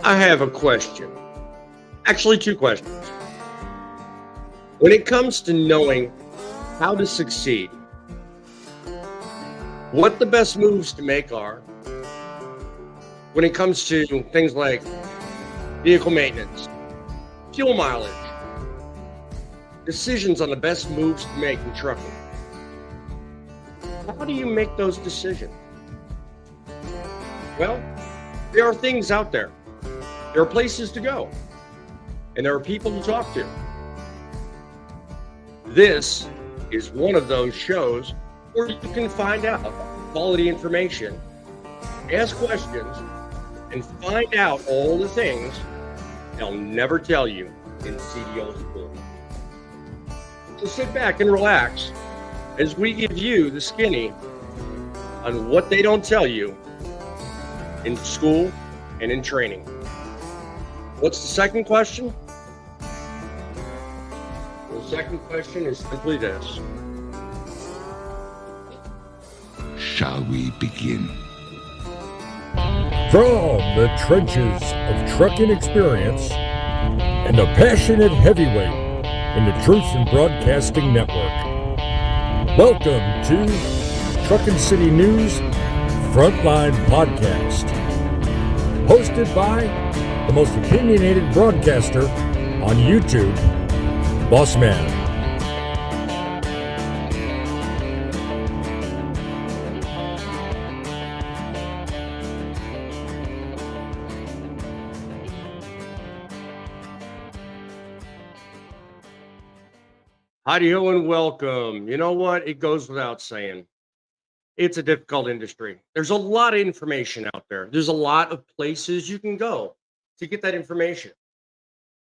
I have a question. Actually, two questions. When it comes to knowing how to succeed, what the best moves to make are when it comes to things like vehicle maintenance, fuel mileage, decisions on the best moves to make in trucking. How do you make those decisions? Well, there are things out there. There are places to go. And there are people to talk to. This is one of those shows where you can find out quality information, ask questions, and find out all the things they'll never tell you in CDO school. So sit back and relax as we give you the skinny on what they don't tell you in school and in training. What's the second question? The second question is simply this. Shall we begin? From the trenches of trucking experience and a passionate heavyweight in the Truth in Broadcasting Network. Welcome to Truckin' City News Frontline Podcast. Hosted by the most opinionated broadcaster on YouTube, Boss Man. Hi-yo and welcome. You know what? It goes without saying. It's a difficult industry. There's a lot of information out there. There's a lot of places you can go to get that information.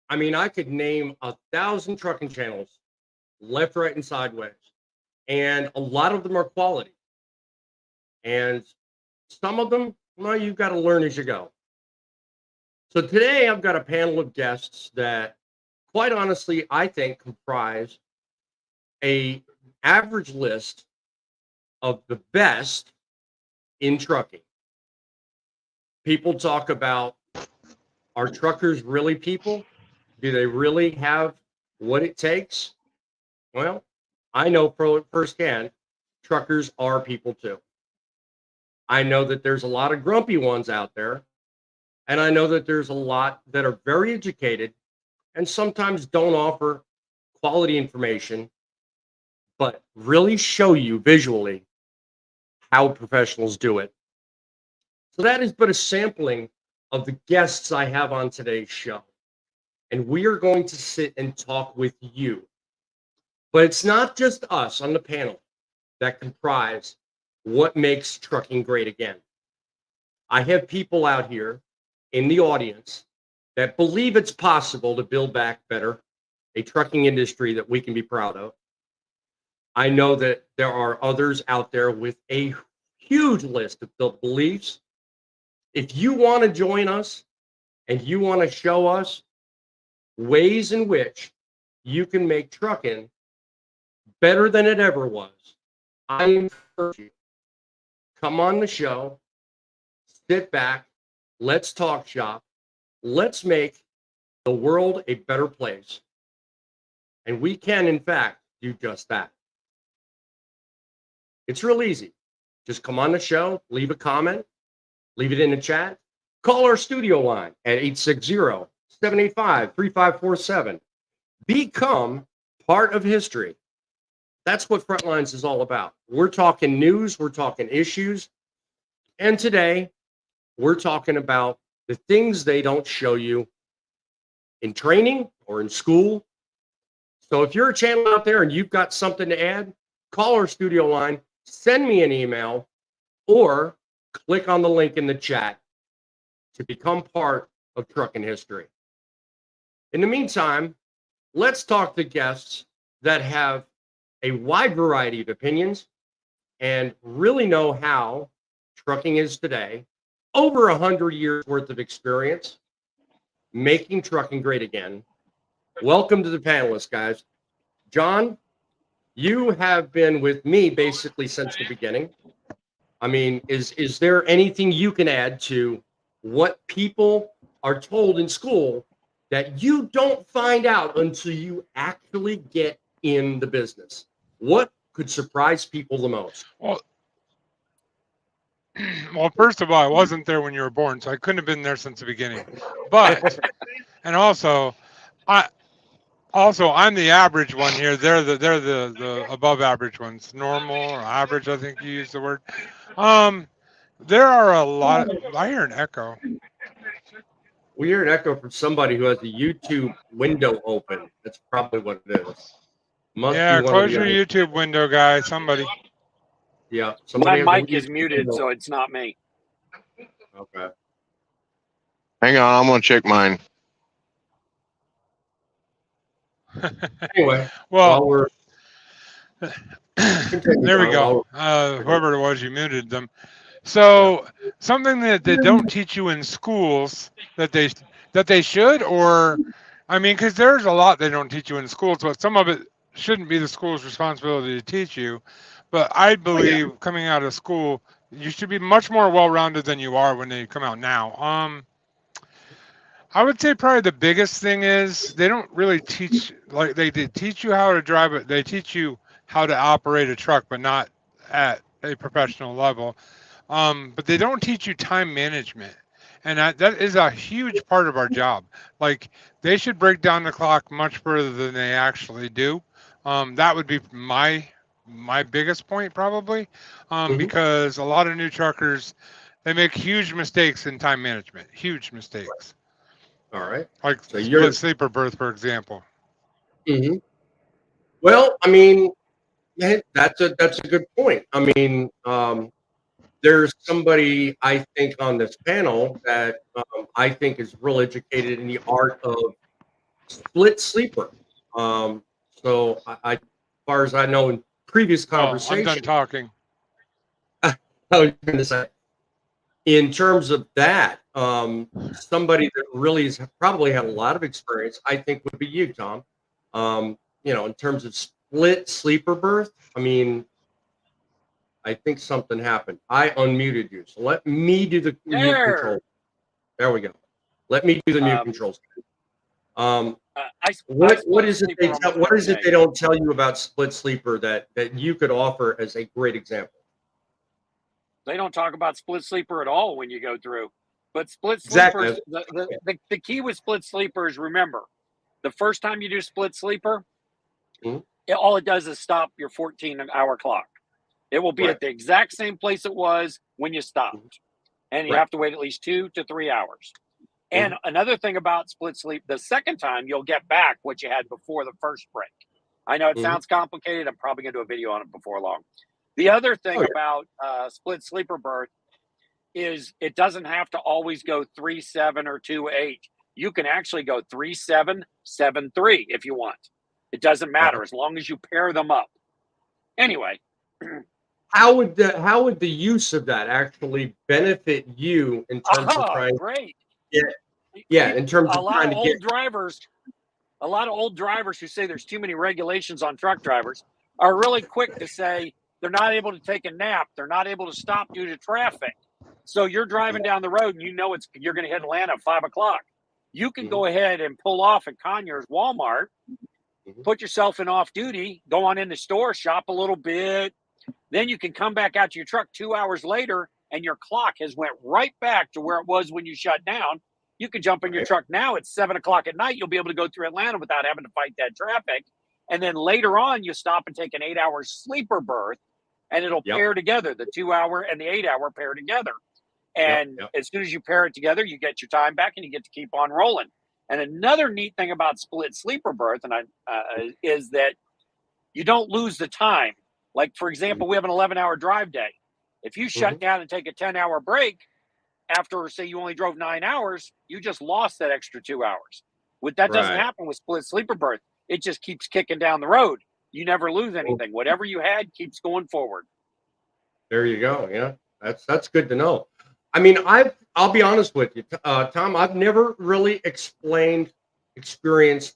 I mean, I could name 1,000 trucking channels, left, right, and sideways. And a lot of them are quality. And some of them, well, you've got to learn as you go. So today I've got a panel of guests that, quite honestly, I think comprise an average list of the best in trucking. People talk about, are truckers really people? Do they really have what it takes? Well, I know firsthand, truckers are people too. I know that there's a lot of grumpy ones out there, and I know that there's a lot that are very educated and sometimes don't offer quality information, but really show you visually how professionals do it. So that is but a sampling of the guests I have on today's show. And we are going to sit and talk with you. But it's not just us on the panel that comprise what makes trucking great again. I have people out here in the audience that believe it's possible to build back better, a trucking industry that we can be proud of. I know that there are others out there with a huge list of beliefs. If you want to join us and you want to show us ways in which you can make trucking better than it ever was, I encourage you, come on the show, sit back, let's talk shop, let's make the world a better place. And we can, in fact, do just that. It's real easy. Just come on the show, leave a comment, leave it in the chat, call our studio line at 860-785-3547. Become part of history. That's what Frontlines is all about. We're talking news, we're talking issues, and today we're talking about the things they don't show you in training or in school. So if you're a channel out there and you've got something to add, call our studio line, send me an email, or click on the link in the chat to become part of trucking history. In the meantime, let's talk to guests that have a wide variety of opinions and really know how trucking is today, over 100 years worth of experience, making trucking great again. Welcome to the panelists, guys. John, you have been with me basically since the beginning. I mean, is there anything you can add to what people are told in school that you don't find out until you actually get in the business. What could surprise people the most? Well, first of all, I wasn't there when you were born, so I couldn't have been there since the beginning. But, and also, I'm the average one here. They're the above average ones, normal or average. I think you used the word. There are a lot. I hear an echo. We hear an echo from somebody who has the YouTube window open. That's probably what it is. Yeah, close your YouTube window, guys. Somebody. Yeah, my mic is muted, so it's not me. Okay. Hang on, I'm gonna check mine. Anyway, well, there we go. Whoever it was, you muted them. So something that they don't teach you in schools that they should, or I mean, because there's a lot they don't teach you in schools, but some of it shouldn't be the school's responsibility to teach you. But I believe coming out of school, you should be much more well-rounded than you are when they come out now. I would say probably the biggest thing is they don't really teach, like they teach you how to drive it. They teach you how to operate a truck, but not at a professional level. But they don't teach you time management. And that is a huge part of our job. Like they should break down the clock much further than they actually do. That would be my biggest point probably, because a lot of new truckers, they make huge mistakes in time management, huge mistakes. All right. Like so split sleeper berth, for example. Mm-hmm. Well, I mean, that's a good point. I mean, there's somebody I think on this panel that I think is real educated in the art of split sleeper. So as far as I know, in previous conversations, I'm done talking. I was going to say, in terms of that, somebody that really has probably had a lot of experience, I think, would be you, Tom. In terms of split sleeper berth, I mean, I think something happened. I unmuted you, so let me do the mute control. There we go. Let me do the mute controls. What is it they don't tell you about split sleeper that you could offer as a great example? They don't talk about split sleeper at all when you go through. But split sleepers, the key with split sleepers, remember, the first time you do split sleeper, all it does is stop your 14-hour clock. It will be at the exact same place it was when you stopped. And you have to wait at least 2 to 3 hours. And another thing about split sleep, the second time you'll get back what you had before the first break. I know it sounds complicated. I'm probably going to do a video on it before long. The other thing about split sleeper berth is it doesn't have to always go 3-7 or 2-8. You can actually go 3-7, 7-3 if you want. It doesn't matter as long as you pair them up. Anyway. How would the use of that actually benefit you in terms of trying? Great. In terms of trying to get drivers. A lot of old drivers who say there's too many regulations on truck drivers are really quick to say they're not able to take a nap. They're not able to stop due to traffic. So you're driving down the road and you know you're going to hit Atlanta at 5 o'clock. You can go ahead and pull off at Conyers Walmart, put yourself in off duty, go on in the store, shop a little bit. Then you can come back out to your truck 2 hours later and your clock has went right back to where it was when you shut down. You can jump in your truck now at 7 o'clock at night. You'll be able to go through Atlanta without having to fight that traffic. And then later on, you stop and take an 8-hour sleeper berth, and it'll pair together. The 2-hour and the 8-hour pair together. And as soon as you pair it together, you get your time back and you get to keep on rolling. And another neat thing about split sleeper berth is that you don't lose the time. Like, for example, we have an 11-hour drive day. If you shut down and take a 10-hour break after, say, you only drove 9 hours, you just lost that extra 2 hours. That doesn't happen with split sleeper berth. It just keeps kicking down the road. You never lose anything. Whatever you had keeps going forward. There you go. Yeah, that's good to know. I mean, I'll be honest with you, Tom. I've never really experienced,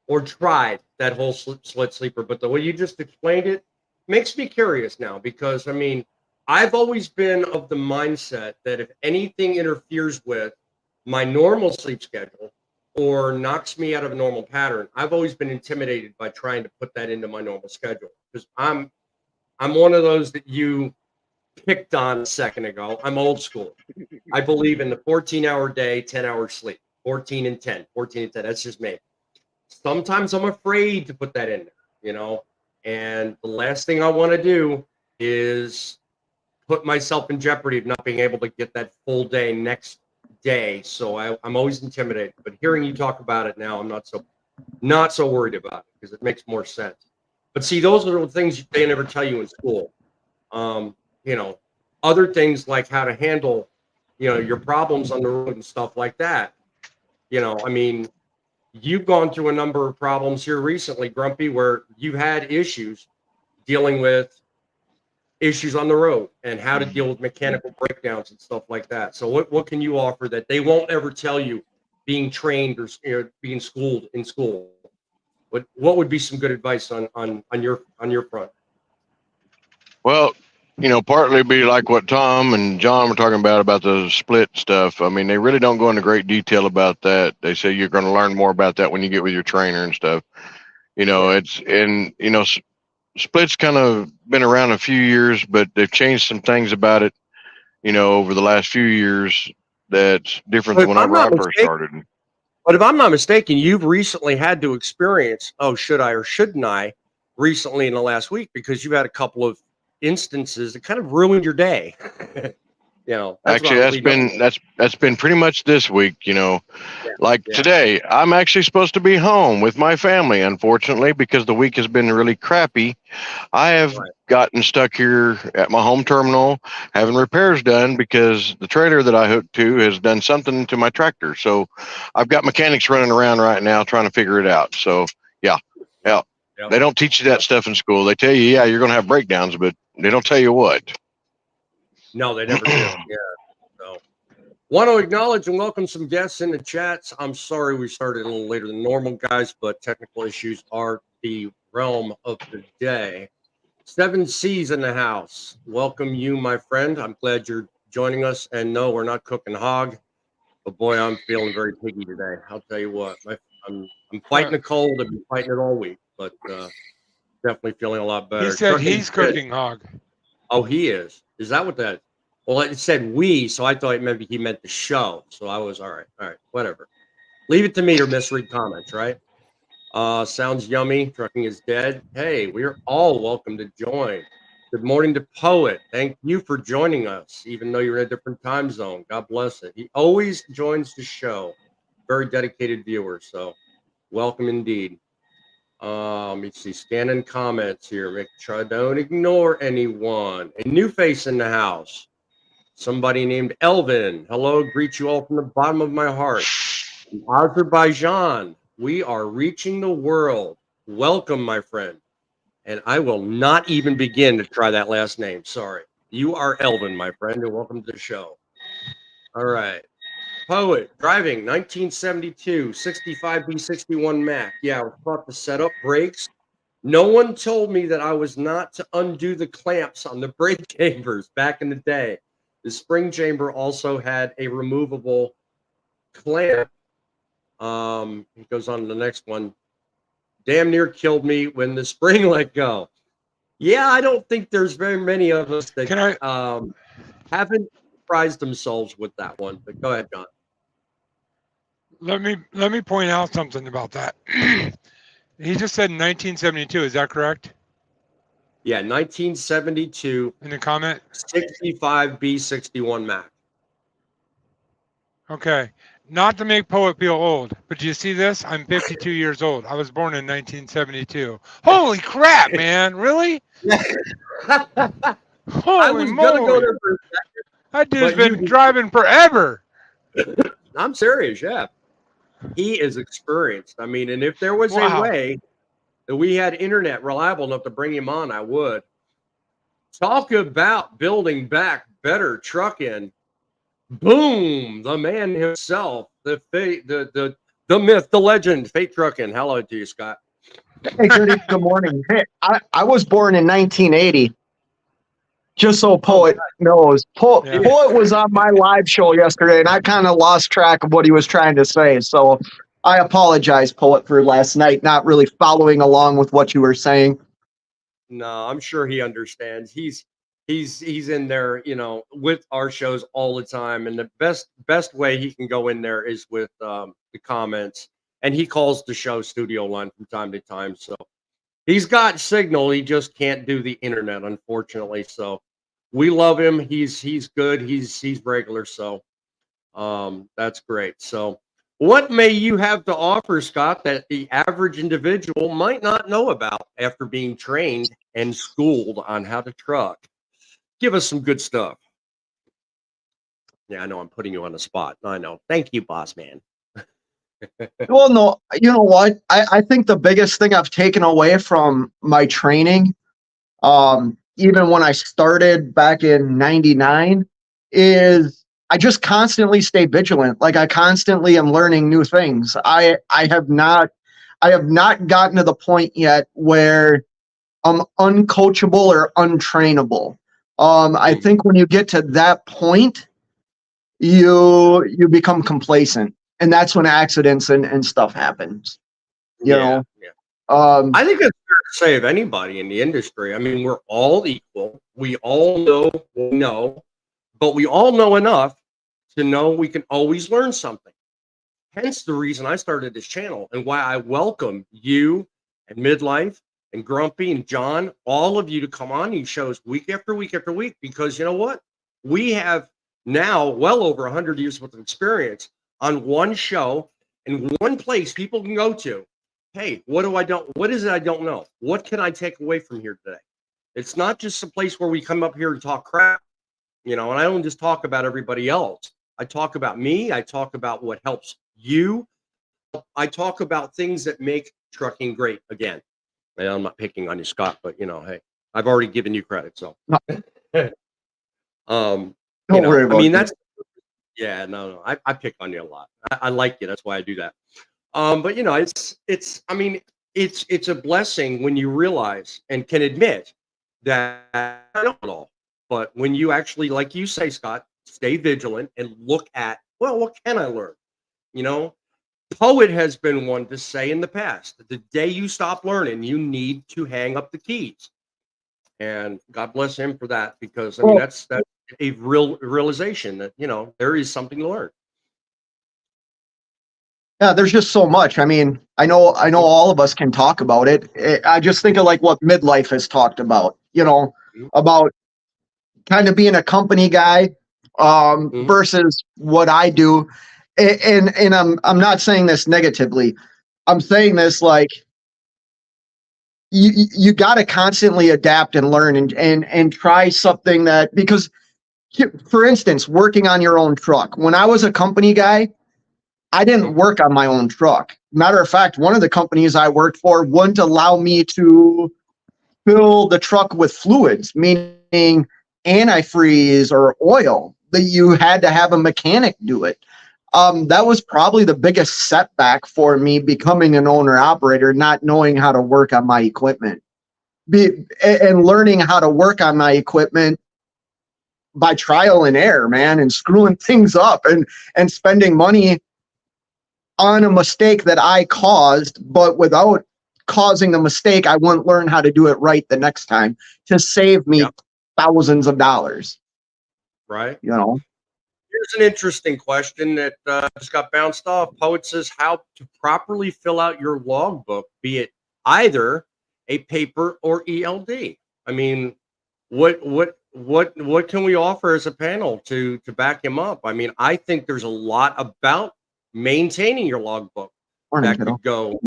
or tried that whole split sleeper. But the way you just explained it makes me curious now, because I mean, I've always been of the mindset that if anything interferes with my normal sleep schedule or knocks me out of a normal pattern, I've always been intimidated by trying to put that into my normal schedule because I'm one of those that you picked on a second ago. I'm old school. I believe in the 14-hour day, 10-hour sleep, 14 and 10, 14 and 10. That's just me. Sometimes I'm afraid to put that in there, and the last thing I want to do is put myself in jeopardy of not being able to get that full day next day. So I'm always intimidated, but hearing you talk about it now, I'm not so worried about it because it makes more sense. But see, those are the things they never tell you in school. Other things like how to handle, your problems on the road and stuff like that. I mean, you've gone through a number of problems here recently, Grumpy, where you've had issues dealing with issues on the road and how to deal with mechanical breakdowns and stuff like that. So what can you offer that they won't ever tell you being trained or being schooled in school? What would be some good advice on your front? Well, partly be like what Tom and John were talking about the split stuff. I mean, they really don't go into great detail about that. They say you're going to learn more about that when you get with your trainer and stuff. Split's kind of been around a few years, but they've changed some things about it, over the last few years that's different than whenever I first started. But if I'm not mistaken, you've recently had to experience, should I or shouldn't I, recently in the last week, because you've had a couple of instances that kind of ruined your day. Actually, that's been pretty much this week. Today, I'm actually supposed to be home with my family. Unfortunately, because the week has been really crappy, I have gotten stuck here at my home terminal having repairs done because the trailer that I hooked to has done something to my tractor. So I've got mechanics running around right now trying to figure it out. So yeah. They don't teach you that stuff in school. They tell you, you're going to have breakdowns, but they don't tell you what. No, they never do. Yeah. So, want to acknowledge and welcome some guests in the chats. I'm sorry we started a little later than normal, guys, but technical issues are the realm of the day. 7C's in the house. Welcome you, my friend. I'm glad you're joining us. And no, we're not cooking hog, but boy, I'm feeling very piggy today. I'll tell you what, I'm fighting a cold. I've been fighting it all week, but definitely feeling a lot better. He said he's cooking hog. Oh, he is. Is that what that? Well, it said we, so I thought maybe he meant the show. So I was all right, whatever. Leave it to me to misread comments, right? Sounds yummy. Trucking is dead. Hey, we're all welcome to join. Good morning to Poet. Thank you for joining us, even though you're in a different time zone. God bless it. He always joins the show. Very dedicated viewer. So welcome indeed. Let me see. Scanning comments here. Make sure I don't ignore anyone. A new face in the house. Somebody named Elvin. Hello. Greet you all from the bottom of my heart. From Azerbaijan. We are reaching the world. Welcome, my friend. And I will not even begin to try that last name. Sorry. You are Elvin, my friend, and welcome to the show. All right. Poet, driving, 1972, 65B61 Mac. Yeah, I was taught to set up brakes. No one told me that I was not to undo the clamps on the brake chambers back in the day. The spring chamber also had a removable clamp. It goes on to the next one. Damn near killed me when the spring let go. Yeah, I don't think there's very many of us that haven't surprised themselves with that one. But go ahead, John. Let me point out something about that. He just said 1972. Is that correct? Yeah, 1972. In the comment? 65B61 Mac. Okay. Not to make Poet feel old, but do you see this? I'm 52 years old. I was born in 1972. Holy crap, man. Really? Holy moly. Go there for a second, that dude's been driving forever. I'm serious, yeah. He is experienced. I mean, and if there was a way that we had internet reliable enough to bring him on, I would. Talk about building back better trucking. Boom! The man himself, the myth, the legend, Fate Truckin. Hello to you, Scott. Hey, good morning. Hey, I was born in 1980. Just so Poet knows, Poet was on my live show yesterday, and I kind of lost track of what he was trying to say. So I apologize, Poet, for last night not really following along with what you were saying. No, I'm sure he understands. He's in there, with our shows all the time, and the best way he can go in there is with the comments, and he calls the show studio line from time to time. So he's got signal. He just can't do the internet, unfortunately. So we love him. He's good. He's regular. So that's great. So what may you have to offer, Scott, that the average individual might not know about after being trained and schooled on how to truck? Give us some good stuff. Yeah, I know I'm putting you on the spot. I know. Thank you, boss man. Well, no, you know what? I think the biggest thing I've taken away from my training, even when I started back in '99, is I just constantly stay vigilant. Like I constantly am learning new things. I have not gotten to the point yet where I'm uncoachable or untrainable. I think when you get to that point, you become complacent, and that's when accidents and stuff happens. You know. I think it's fair to say of anybody in the industry. I mean, we're all equal. We all know what we know, but we all know enough to know we can always learn something. Hence the reason I started this channel and why I welcome you and Midlife and Grumpy and John, all of you, to come on these shows week after week after week, because you know what? We have now well over 100 years worth of experience on one show and one place people can go to. Hey, what is it I don't know? What can I take away from here today? It's not just a place where we come up here and talk crap, and I don't just talk about everybody else. I talk about me. I talk about what helps you. I talk about things that make trucking great again. And I'm not picking on you, Scott, but hey, I've already given you credit. So, Don't worry about that's, no, I pick on you a lot. I like you. That's why I do that. But it's a blessing when you realize and can admit that I don't know it all. But when you actually, like you say, Scott, stay vigilant and look at, well, what can I learn? Poet has been one to say in the past that the day you stop learning, you need to hang up the keys. And God bless him for that, because that's a real realization that there is something to learn. Yeah, there's just so much. I mean, I know all of us can talk about it. I just think of like what Midlife has talked about, about kind of being a company guy versus what I do. And I'm not saying this negatively. I'm saying this like you got to constantly adapt and learn and try something that, because for instance, working on your own truck. When I was a company guy, I didn't work on my own truck. Matter of fact, one of the companies I worked for wouldn't allow me to fill the truck with fluids, meaning antifreeze or oil, that you had to have a mechanic do it. That was probably the biggest setback for me becoming an owner operator, not knowing how to work on my equipment and learning how to work on my equipment by trial and error, man, and screwing things up and spending money on a mistake that I caused, but without causing the mistake, I wouldn't learn how to do it right the next time to save me thousands of dollars. Right. Here's an interesting question that just got bounced off. Poet says how to properly fill out your logbook, be it either a paper or ELD. I mean, what can we offer as a panel to back him up? I mean, I think there's a lot about maintaining your logbook that could go,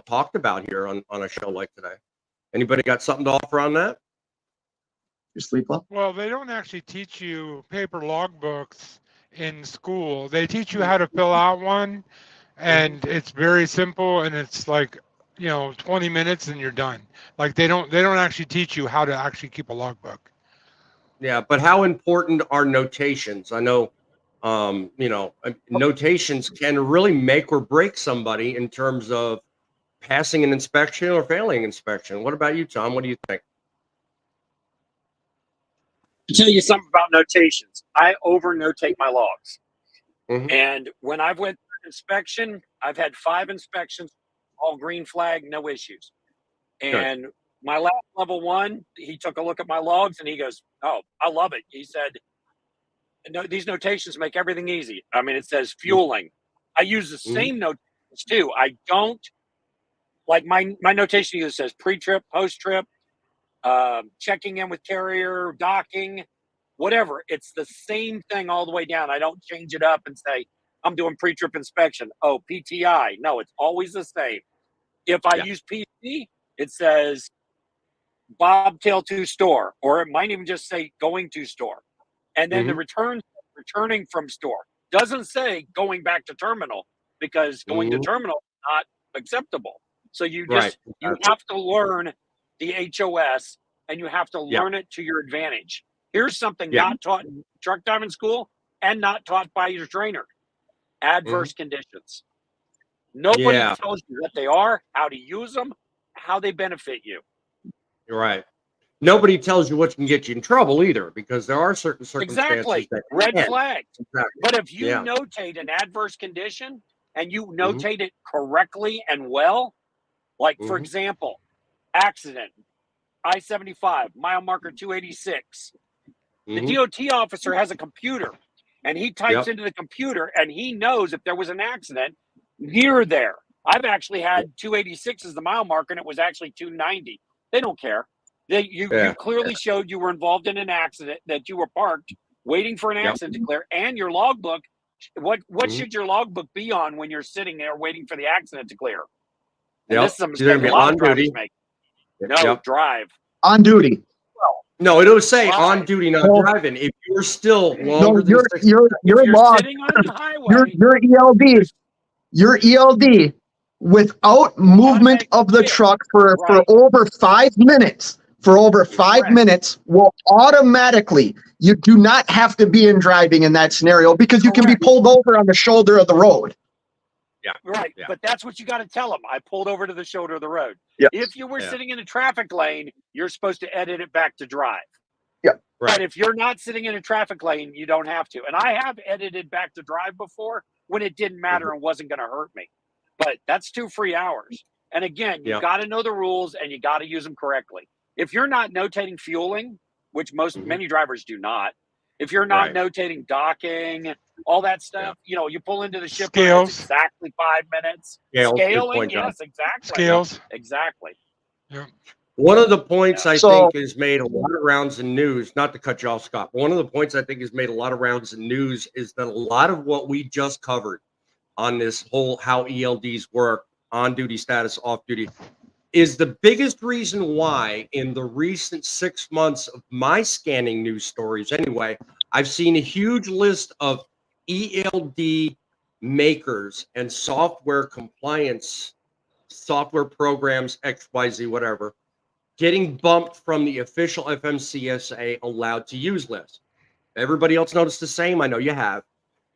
talked about here on a show like today. Anybody got something to offer on that? You sleep well? Well, they don't actually teach you paper logbooks in school. They teach you how to fill out one, and it's very simple, and it's like 20 minutes and you're done. Like they don't actually teach you how to actually keep a logbook. Yeah, but how important are notations? I know notations can really make or break somebody in terms of passing an inspection or failing inspection. What about you, Tom? What do you think? I'll tell you something about notations. I over-notate my logs. Mhm. And when I've went through inspection, I've had 5 inspections, all green flag, no issues. And my last level 1, he took a look at my logs and he goes, "Oh, I love it." He said, "No, these notations make everything easy." I mean, it says fueling. I use the same notations too. I don't like my notation either says pre-trip, post-trip, checking in with carrier, docking, whatever. It's the same thing all the way down. I don't change it up and say, I'm doing pre-trip inspection. Oh, PTI. No, it's always the same. If I use PC, it says bobtail to store, or it might even just say going to store. And then the returning from store. Doesn't say going back to terminal, because going to terminal is not acceptable. So you just you have to learn the HOS, and you have to learn it to your advantage. Here's something not taught in truck driving school and not taught by your trainer. Adverse conditions. Nobody tells you what they are, how to use them, how they benefit you. You're right. Nobody tells you what can get you in trouble either, because there are certain circumstances that red flags. Exactly. But if you notate an adverse condition and you notate it correctly and well, like for example, accident, I-75, mile marker 286. The DOT officer has a computer, and he types into the computer, and he knows if there was an accident near there. I've actually had 286 as the mile marker, and it was actually 290. They don't care. You clearly showed you were involved in an accident, that you were parked waiting for an accident to clear, and your logbook. What should your logbook be on when you're sitting there waiting for the accident to clear? And this is a mistake a lot of drivers make. No, drive. On duty. No, it'll say on duty, not driving. If you're still longer than your log, sitting on the highway, your ELD without movement of the truck for over 5 minutes, will automatically, you do not have to be in driving in that scenario, because you can be pulled over on the shoulder of the road. But that's what you got to tell them. I pulled over to the shoulder of the road. If you were sitting in a traffic lane, you're supposed to edit it back to drive. But if you're not sitting in a traffic lane, you don't have to. And I have edited back to drive before when it didn't matter and wasn't going to hurt me. But that's 2 free hours. And again, you got to know the rules, and you got to use them correctly. If you're not notating fueling, which many drivers do not, if you're not notating docking, all that stuff, you pull into the shipper, it's exactly 5 minutes. Scaling, yes, exactly. Scales. Exactly. Yeah. One of the points I think has made a lot of rounds in news, not to cut you off, Scott, but one of the points I think has made a lot of rounds in news is that a lot of what we just covered on this whole how ELDs work, on duty status, off duty, is the biggest reason why in the recent 6 months of my scanning news stories anyway, I've seen a huge list of ELD makers and software compliance, software programs, XYZ, whatever, getting bumped from the official FMCSA allowed to use list. Everybody else noticed the same. I know you have,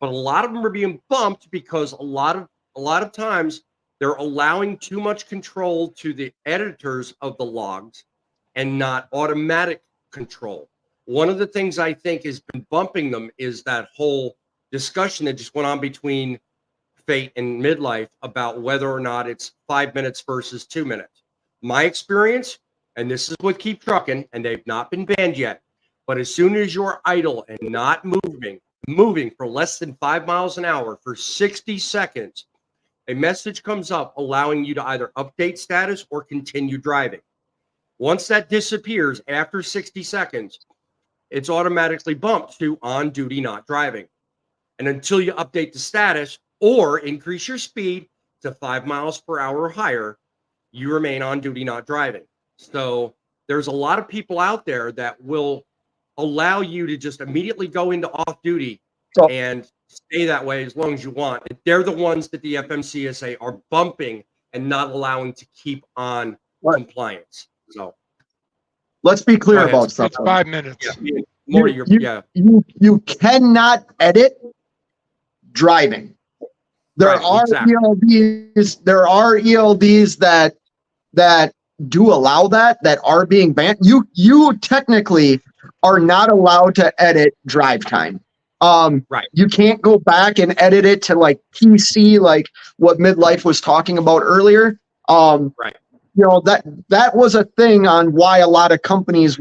but a lot of them are being bumped because a lot of times they're allowing too much control to the editors of the logs and not automatic control. One of the things I think has been bumping them is that whole discussion that just went on between Fate and Midlife about whether or not it's 5 minutes versus 2 minutes. My experience, and this is what Keep Truckin', and they've not been banned yet, but as soon as you're idle and not moving for less than 5 miles an hour for 60 seconds, a message comes up allowing you to either update status or continue driving. Once that disappears after 60 seconds, it's automatically bumped to on duty, not driving. And until you update the status or increase your speed to 5 miles per hour or higher, you remain on duty, not driving. So there's a lot of people out there that will allow you to just immediately go into off duty and stay that way as long as you want. They're the ones that the FMCSA are bumping and not allowing to keep on compliance. So let's be clear about something. It's 5 minutes. You cannot edit driving. There are ELDs that do allow that are being banned. You technically are not allowed to edit drive time. Right. You can't go back and edit it to like PC, like what Midlife was talking about earlier. Right. You know, that was a thing on why a lot of companies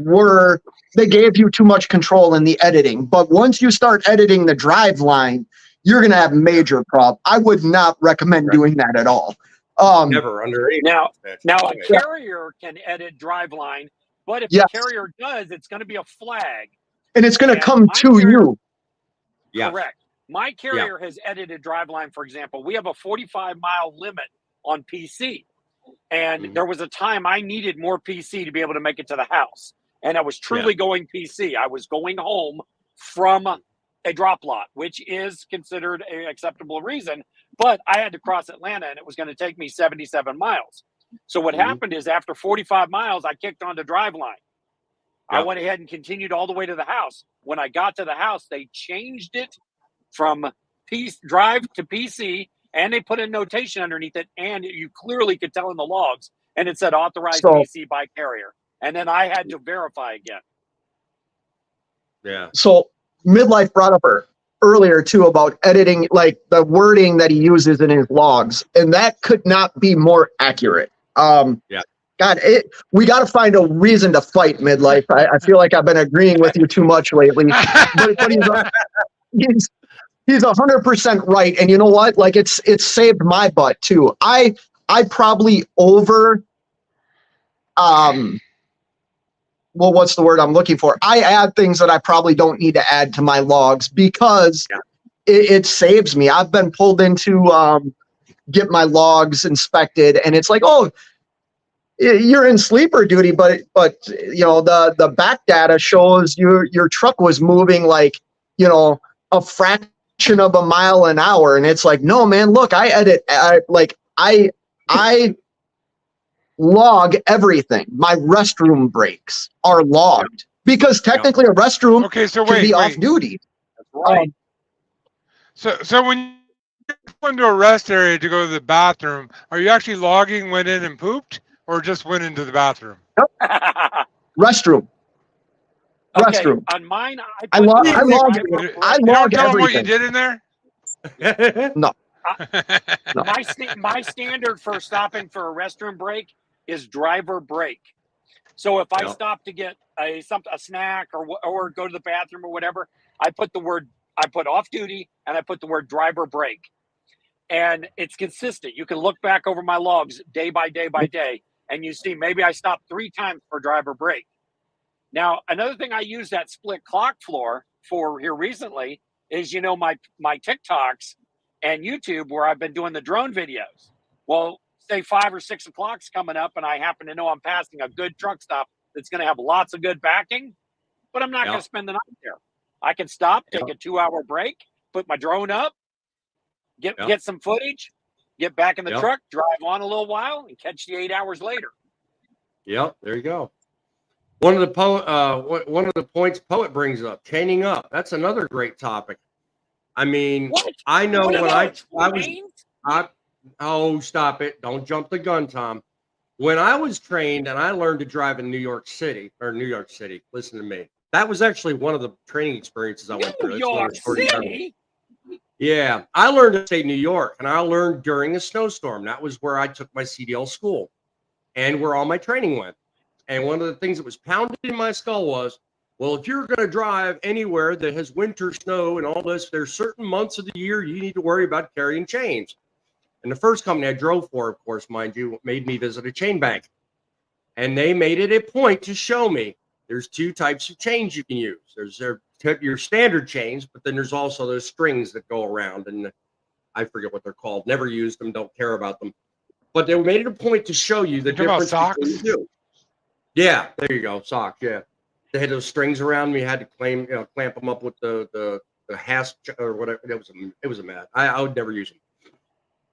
they gave you too much control in the editing. But once you start editing the drive line, you're going to have major problems. I would not recommend doing that at all. Never under any Now a circumstance. carrier can edit drive line, but if Yes. the carrier does, it's going to be a flag. And it's going to come my to you. Yeah. Correct. My carrier has edited drive line, for example. We have a 45-mile limit on PC. And there was a time I needed more PC to be able to make it to the house. And I was truly going PC. I was going home from a drop lot, which is considered an acceptable reason. But I had to cross Atlanta, and it was going to take me 77 miles. So what happened is after 45 miles, I kicked onto drive line. I went ahead and continued all the way to the house. When I got to the house, they changed it from drive to PC, and they put a notation underneath it, and you clearly could tell in the logs, and it said authorized PC by carrier. And then I had to verify again. Yeah. So Midlife brought up earlier too about editing, like the wording that he uses in his logs, and that could not be more accurate. God, we got to find a reason to fight, Midlife. I feel like I've been agreeing with you too much lately, but he's 100% right. And you know what? Like it's saved my butt too. I probably well, what's the word I'm looking for? I add things that I probably don't need to add to my logs because it saves me. I've been pulled into get my logs inspected, and it's like, oh, you're in sleeper duty, but you know the back data shows your truck was moving like, you know, a fraction of a mile an hour, and it's like, no, man, look, I log everything. My restroom breaks are logged because technically a restroom can be off duty. That's right. So when you go into a rest area to go to the bathroom, are you actually logging went in and pooped, or just went into the bathroom? Nope. Restroom. Okay, Restroom. on mine, I log You don't tell them what you everything. did in there? No. My standard for stopping for a restroom break is driver break. So if I stop to get a snack or go to the bathroom or whatever, I put off duty and I put the word driver break. And it's consistent. You can look back over my logs day by day by day, and you see maybe I stopped 3 times for driver break. Now, another thing I use that split clock floor for here recently is, you know, my TikToks and YouTube where I've been doing the drone videos. Well, say 5 or 6 o'clock's coming up, and I happen to know I'm passing a good truck stop that's going to have lots of good backing, but I'm not going to spend the night there. I can stop, take a 2-hour break, put my drone up, get some footage, get back in the truck, drive on a little while, and catch the 8 hours later. Yep, there you go. One of the points Poet brings up, chaining up. That's another great topic. I mean, I know oh, stop it. Don't jump the gun, Tom. When I was trained and I learned to drive in New York City, listen to me. That was actually one of the training experiences I went through. New York City? Yeah, I learned to say New York, and I learned during a snowstorm. That was where I took my CDL school and where all my training went. And one of the things that was pounded in my skull was, well, if you're going to drive anywhere that has winter snow and all this, there's certain months of the year you need to worry about carrying chains. And the first company I drove for, of course, mind you, made me visit a chain bank. And they made it a point to show me there's 2 types of chains you can use. There's your standard chains, but then there's also those strings that go around. And I forget what they're called. Never used them, don't care about them. But they made it a point to show you the difference between the 2. Yeah, there you go, socks, yeah. They had those strings around me. Had to clamp them up with the hasp or whatever. It was a mess. I would never use them.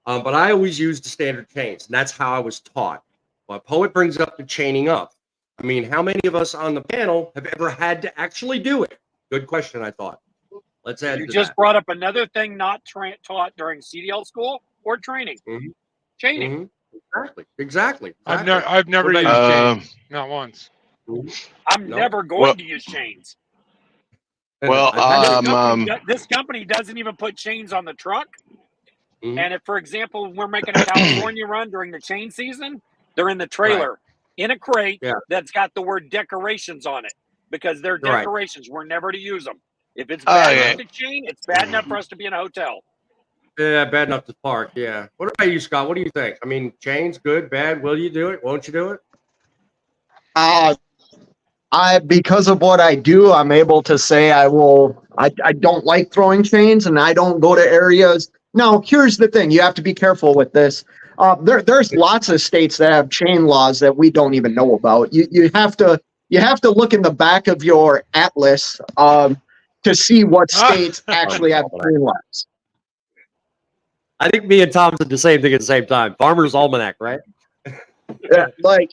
But I always used the standard chains, and that's how I was taught. But Poet brings up the chaining up. I mean, how many of us on the panel have ever had to actually do it? Good question, I thought. Let's add. You just brought up another thing not taught during CDL school or training. Chaining. Exactly. I've never used chains, not once. I'm No. never going to use chains. Well, This company doesn't even put chains on the truck. Mhm. And if, for example, we're making a California run during the chain season, they're in the trailer in a crate that's got the word decorations on it because they're decorations. We're never to use them. If it's bad enough to chain, it's bad enough for us to be in a hotel. Yeah, bad enough to park. Yeah. What about you, Scott? What do you think? I mean, chains, good, bad. Will you do it? Won't you do it? Because of what I do, I'm able to say I will. I don't like throwing chains, and I don't go to areas. Now, here's the thing: you have to be careful with this. There's lots of states that have chain laws that we don't even know about. You have to look in the back of your atlas to see what states actually have chain laws. I think me and Tom said the same thing at the same time. Farmer's Almanac, right? Like,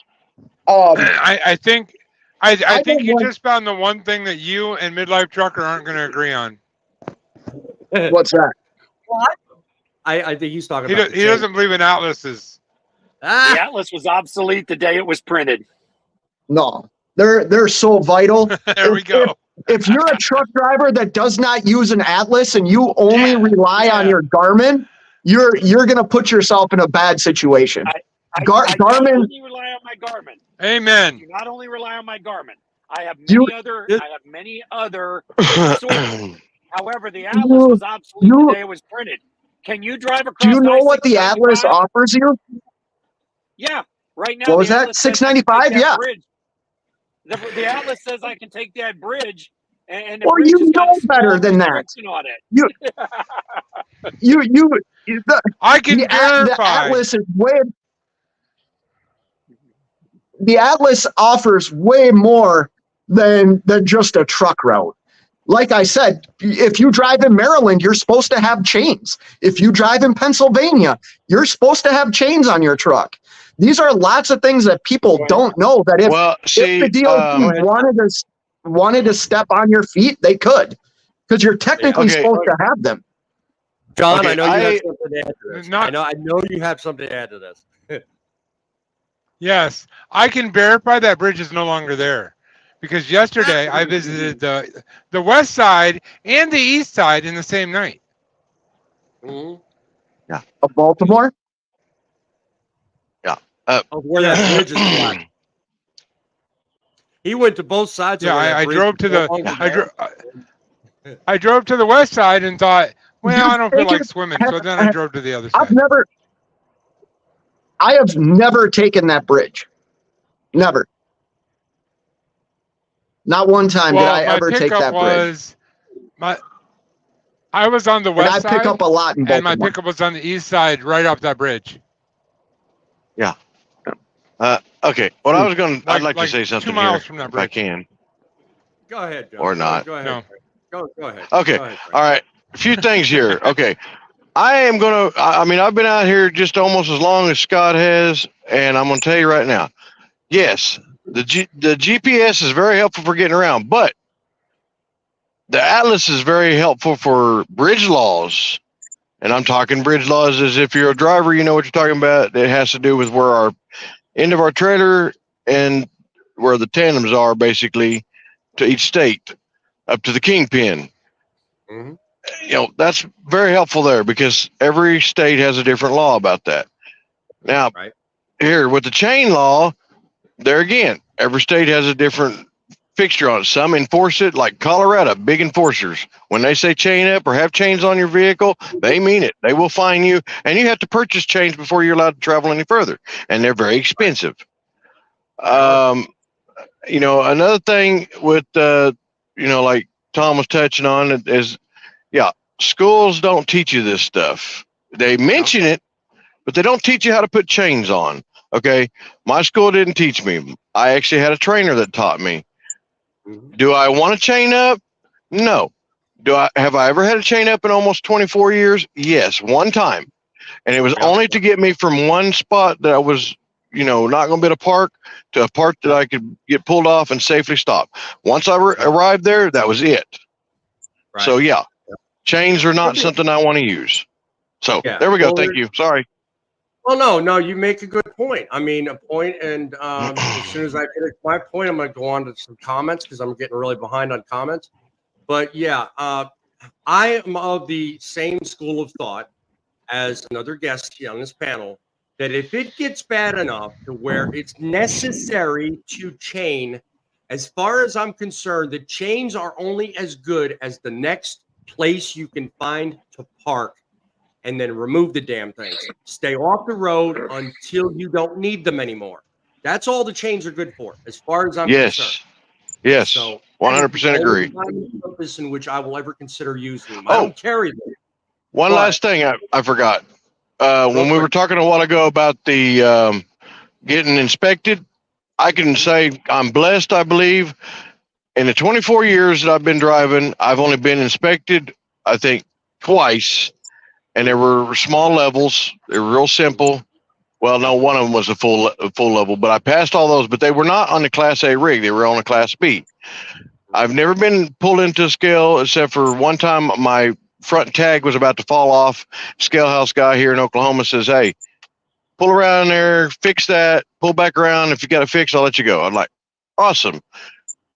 I think don't you want- just found the one thing that you and Midlife Trucker aren't going to agree on. What's that? I think he's talking He about. he doesn't believe in atlases. The Atlas was obsolete the day it was printed. No, they're so vital. There we go. If you're a truck driver that does not use an atlas and you only rely on your Garmin, you're going to put yourself in a bad situation. I Garmin. not only rely on my Garmin. Amen. I do not only rely on my Garmin. I have many other sources. However, the Atlas was obsolete the day it was printed. Can you drive across? Do you know what the Atlas offers you? Yeah, right now. What was that? $695? Yeah. The Atlas says I can take that bridge, and well, you know better than that. On it. I can verify. The Atlas offers way more than just a truck route. Like I said, if you drive in Maryland, you're supposed to have chains. If you drive in Pennsylvania, you're supposed to have chains on your truck. These are lots of things that people don't know. That if the DOT wanted to step on your feet, they could, because you're technically supposed to have them. John, I know you have something to add to this. I know you have something to add to this. Yes, I can verify that bridge is no longer there. Because yesterday I visited the west side and the east side in the same night. Mm-hmm. Yeah, of Baltimore. Yeah, of where that bridge is black. He went to both sides. Yeah, I drove to the I drove to the west side and thought, well, I don't feel like swimming, so then I drove to the other side. I have never taken that bridge. Never. Not one time did I ever take that bridge. I was on the west side. And I pick up a lot in Baltimore. And my pickup was on the east side, right off that bridge. Yeah. Okay. Well, I'd like to say something 2 miles here, from that if bridge. I can. Go ahead, John. Or not. Go ahead. No. Go ahead. Okay. Go ahead, all right. A few things here. Okay. I've been out here just almost as long as Scott has, and I'm going to tell you right now. Yes, the GPS is very helpful for getting around, but the Atlas is very helpful for bridge laws. And I'm talking bridge laws as if you're a driver, you know what you're talking about. It has to do with where our end of our trailer and where the tandems are, basically, to each state, up to the kingpin. Mm-hmm. You know, that's very helpful there because every state has a different law about that. Now, here with the chain law, there again, every state has a different fixture on it. Some enforce it, like Colorado, big enforcers. When they say chain up or have chains on your vehicle, they mean it. They will fine you, and you have to purchase chains before you're allowed to travel any further, and they're very expensive. You know, another thing with like Tom was touching on is, schools don't teach you this stuff. They mention it, but they don't teach you how to put chains on. Okay, my school didn't teach me. I actually had a trainer that taught me. Do I want to chain up? No. Have I ever had a chain up in almost 24 years? Yes, one time. And it was only to get me from one spot that I was, not going to be able to park to a part that I could get pulled off and safely stop. Once I arrived there, that was it. Right. So chains are not something I want to use. So there we go. Thank you. Sorry. Well, no, you make a good point. I mean, a point, and as soon as I finish my point, I'm going to go on to some comments because I'm getting really behind on comments. But yeah, I am of the same school of thought as another guest here on this panel, that if it gets bad enough to where it's necessary to chain, as far as I'm concerned, the chains are only as good as the next place you can find to park, and then remove the damn things. Stay off the road until you don't need them anymore. That's all the chains are good for, as far as I'm concerned. Yes, So 100% agree. Only purpose in which I will ever consider using them. I don't carry them. One last thing I forgot. When we were talking a while ago about the getting inspected, I can say I'm blessed, I believe. In the 24 years that I've been driving, I've only been inspected, I think, twice. And there were small levels. They were real simple. Well, no, one of them was a full level, but I passed all those. But they were not on the Class A rig. They were on a Class B. I've never been pulled into a scale except for one time my front tag was about to fall off. Scale house guy here in Oklahoma says, hey, pull around there, fix that, pull back around. If you got to fix, I'll let you go. I'm like, awesome.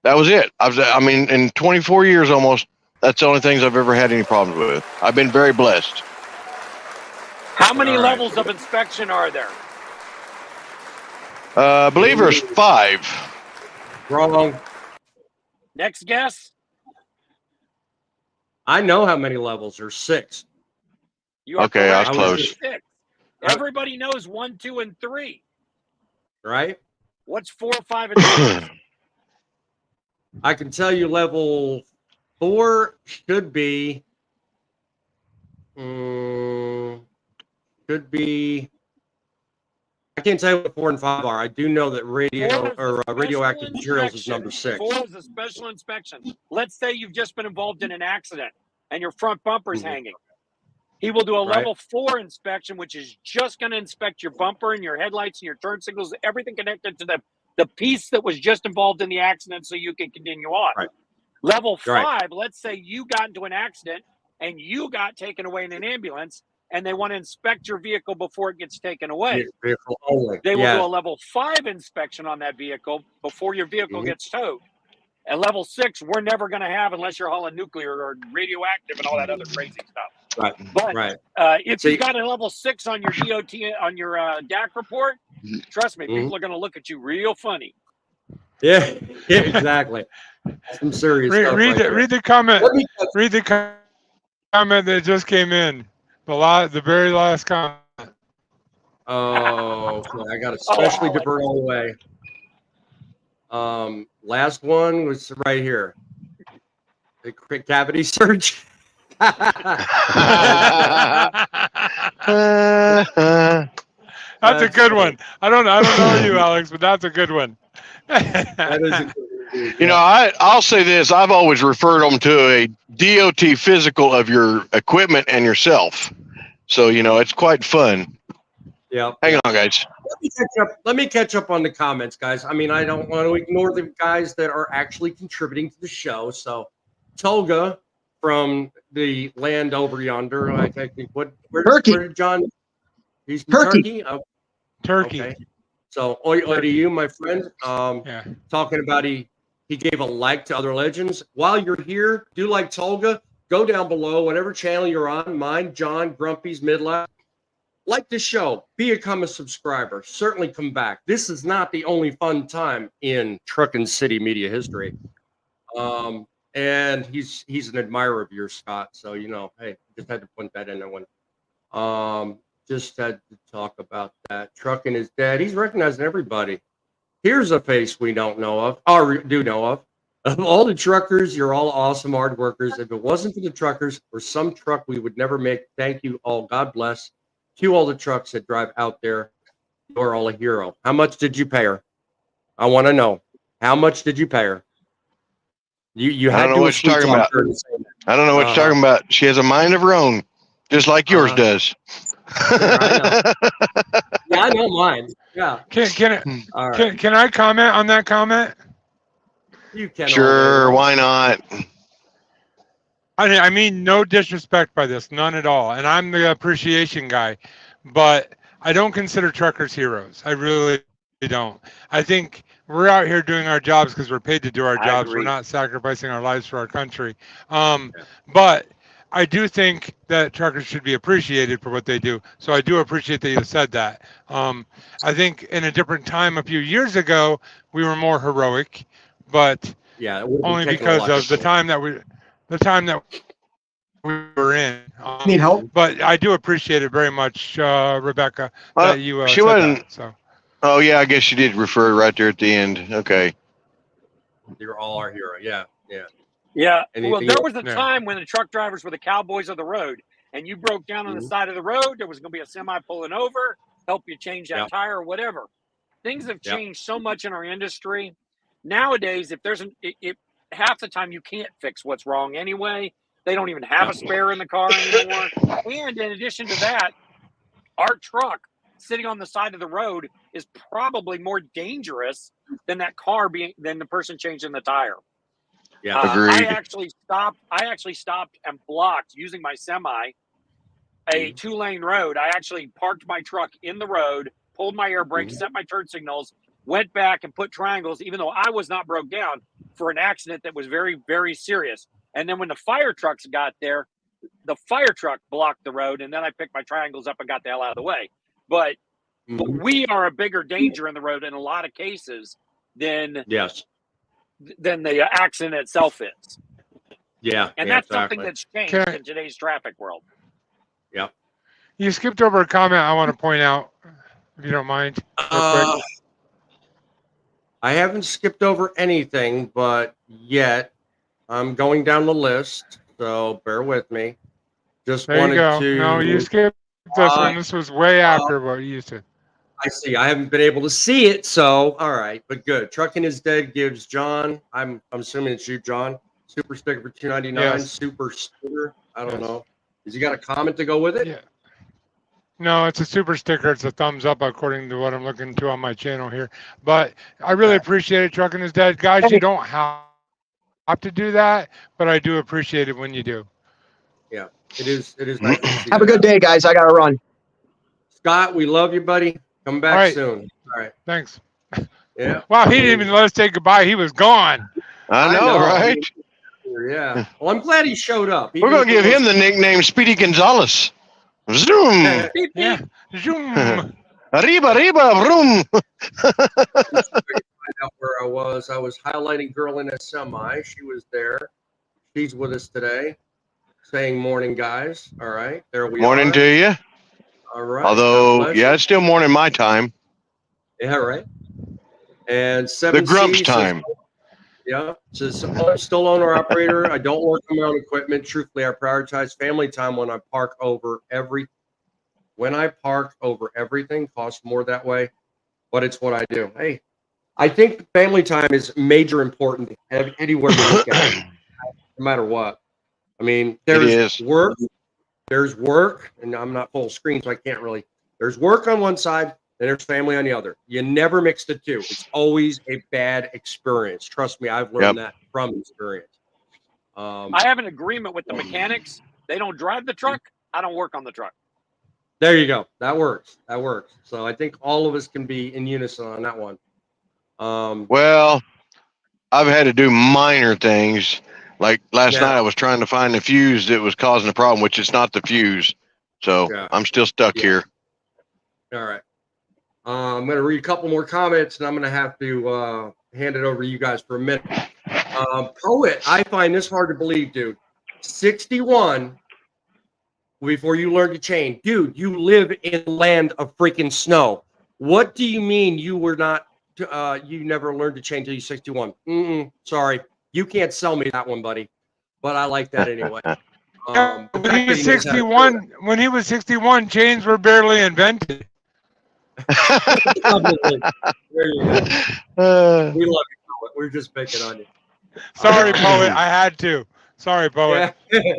That was it. I mean, in 24 years almost, that's the only things I've ever had any problems with. I've been very blessed. How many levels of inspection are there? I believe there's 5. Wrong. Next guess? I know how many levels. There's 6. You are okay, correct. I was close. 6. Everybody knows 1, 2, and 3. Right? What's 4, 5, and 6? I can tell you level 4 should be I can't tell you what 4 and 5 are. I do know that radioactive materials is number 6. 4 is a special inspection. Let's say you've just been involved in an accident and your front bumper's hanging. He will do a level 4 inspection, which is just going to inspect your bumper and your headlights and your turn signals, everything connected to the piece that was just involved in the accident, so you can continue on. Right. Level 5, let's say you got into an accident and you got taken away in an ambulance, and they want to inspect your vehicle before it gets taken away. Vehicle only. They will do a level 5 inspection on that vehicle before your vehicle gets towed. At level 6, we're never going to have unless you're hauling nuclear or radioactive and all that other crazy stuff. Right. But if you got a level 6 on your DOT on your DAC report, trust me, people are going to look at you real funny. Yeah, exactly. Some serious stuff. Read the comment. Read the comment that just came in. The very last comment. Oh, okay. I got to specially divert all the way. Last one was right here. The cavity search. That's a good one. I don't know you, Alex, but that's a good one. That is a good one. You know, I'll say this. I've always referred them to a DOT physical of your equipment and yourself. So, you know, it's quite fun. Yeah. Hang on, guys. Let me catch up on the comments, guys. I mean, I don't want to ignore the guys that are actually contributing to the show. So, Tolga from the land over yonder. I think where did John? He's from Turkey. Turkey. Okay. So, to you, my friend. Talking about he gave a like to other legends. While you're here, do like Tolga. Go down below, whatever channel you're on. Mine, John, Grumpy's Midlife. Like the show, become a subscriber. Certainly come back. This is not the only fun time in Truckin City media history. And he's an admirer of yours, Scott. So, you know, hey, just had to point that in there one. Just had to talk about that. Truckin is dead. He's recognizing everybody. Here's a face we don't know of, or do know of. Of all the truckers, you're all awesome hard workers. If it wasn't for the truckers or some truck we would never make, thank you all. God bless. To all the trucks that drive out there, you're all a hero. How much did you pay her? I want to know. How much did you pay her? You had I don't know what you're talking about. I don't know what you're talking about. She has a mind of her own, just like yours does. I know mine. Yeah. Can I comment on that comment? You can. Sure, why not? I mean, no disrespect by this, none at all. And I'm the appreciation guy, but I don't consider truckers heroes. I really don't. I think we're out here doing our jobs because we're paid to do our I jobs. agree. We're not sacrificing our lives for our country. But I do think that truckers should be appreciated for what they do. So I do appreciate that you said that. I think in a different time a few years ago, we were more heroic, but Yeah, it would be only taking a because lot of to the time that we were in. Need help? But I do appreciate it very much, Rebecca, that you She said wasn't. that. So. Oh yeah, I guess you did refer right there at the end. Okay. You're all our hero. Yeah. Yeah. Well, Anything there else? was a time when the truck drivers were the cowboys of the road, and you broke down on the Mhm. side of the road. There was going to be a semi pulling over, help you change that Yep. tire or whatever. Things have Yep. changed so much in our industry. Nowadays, if there's half the time you can't fix what's wrong anyway. They don't even have Yep. a spare in the car anymore. And in addition to that, our truck sitting on the side of the road is probably more dangerous than that car than the person changing the tire. Yeah. Agreed. I actually stopped and blocked using my semi a 2-lane road. I actually parked my truck in the road, pulled my air brakes, set my turn signals, went back and put triangles, even though I was not broke down, for an accident that was very, very serious. And then when the fire trucks got there, the fire truck blocked the road, and then I picked my triangles up and got the hell out of the way. But we are a bigger danger in the road in a lot of cases than Yes. than the accident itself is. Yeah. And yeah, that's exactly. something that's changed in today's traffic world. Yep. You skipped over a comment I want to point out, if you don't mind, real quick. I haven't skipped over anything, but yet I'm going down the list, so bear with me. Just There you wanted go. to. No, you skipped this one. This was way after what you said. I see. I haven't been able to see it, so all right, but good. Trucking is Dead gives John. I'm assuming it's you, John. Super sticker for $2.99. Yes. Super sticker. I don't Yes. know. Has he got a comment to go with it? Yeah. No, it's a super sticker. It's a thumbs up according to what I'm looking to on my channel here. But I really appreciate it. Trucking is Dead. Guys, you don't have to do that, but I do appreciate it when you do. Yeah, it is. It is nice to see Have a that. good day, guys. I gotta run. Scott, we love you, buddy. Come back All right. soon. All right. Thanks. Yeah. Wow, he didn't even let us say goodbye. He was gone. I know, right? Yeah. Well, I'm glad he showed up. We're gonna give him the nickname Speedy Gonzalez. Zoom. Beep, Yeah. beep. Zoom. Arriba, vroom. Find out where I was. I was highlighting Girl in a Semi. She was there. She's with us today, saying morning, guys. All right. There we are. Morning to you. All right. Although, yeah, it's still morning my time. Yeah, right. And 7 The grumps time. Yeah. Says, still owner operator. I don't work on my own equipment. Truthfully, I prioritize family time when I park over everything. Costs more that way, but it's what I do. Hey, I think family time is major important anywhere you look at it, no matter what. I mean, there's work, and I'm not full screen, so I can't really. There's work on one side, then there's family on the other. You never mix the two. It's always a bad experience. Trust me, I've learned that from experience. I have an agreement with the mechanics. They don't drive the truck. I don't work on the truck. There you go. That works. So I think all of us can be in unison on that one. Well, I've had to do minor things. Like last night, I was trying to find the fuse that was causing the problem, which it's not the fuse. So I'm still stuck here. All right. I'm going to read a couple more comments, and I'm going to have to hand it over to you guys for a minute. Poet, I find this hard to believe, dude. 61 before you learn to chain. Dude, you live in land of freaking snow. What do you mean you were not, you never learned to chain till you're 61? Sorry. You can't sell me that one, buddy. But I like that anyway. When he was 61, chains were barely invented. There you go. We love you, Poet. We're just picking on you. Sorry, Poet. I had to. Sorry, Poet. Yeah.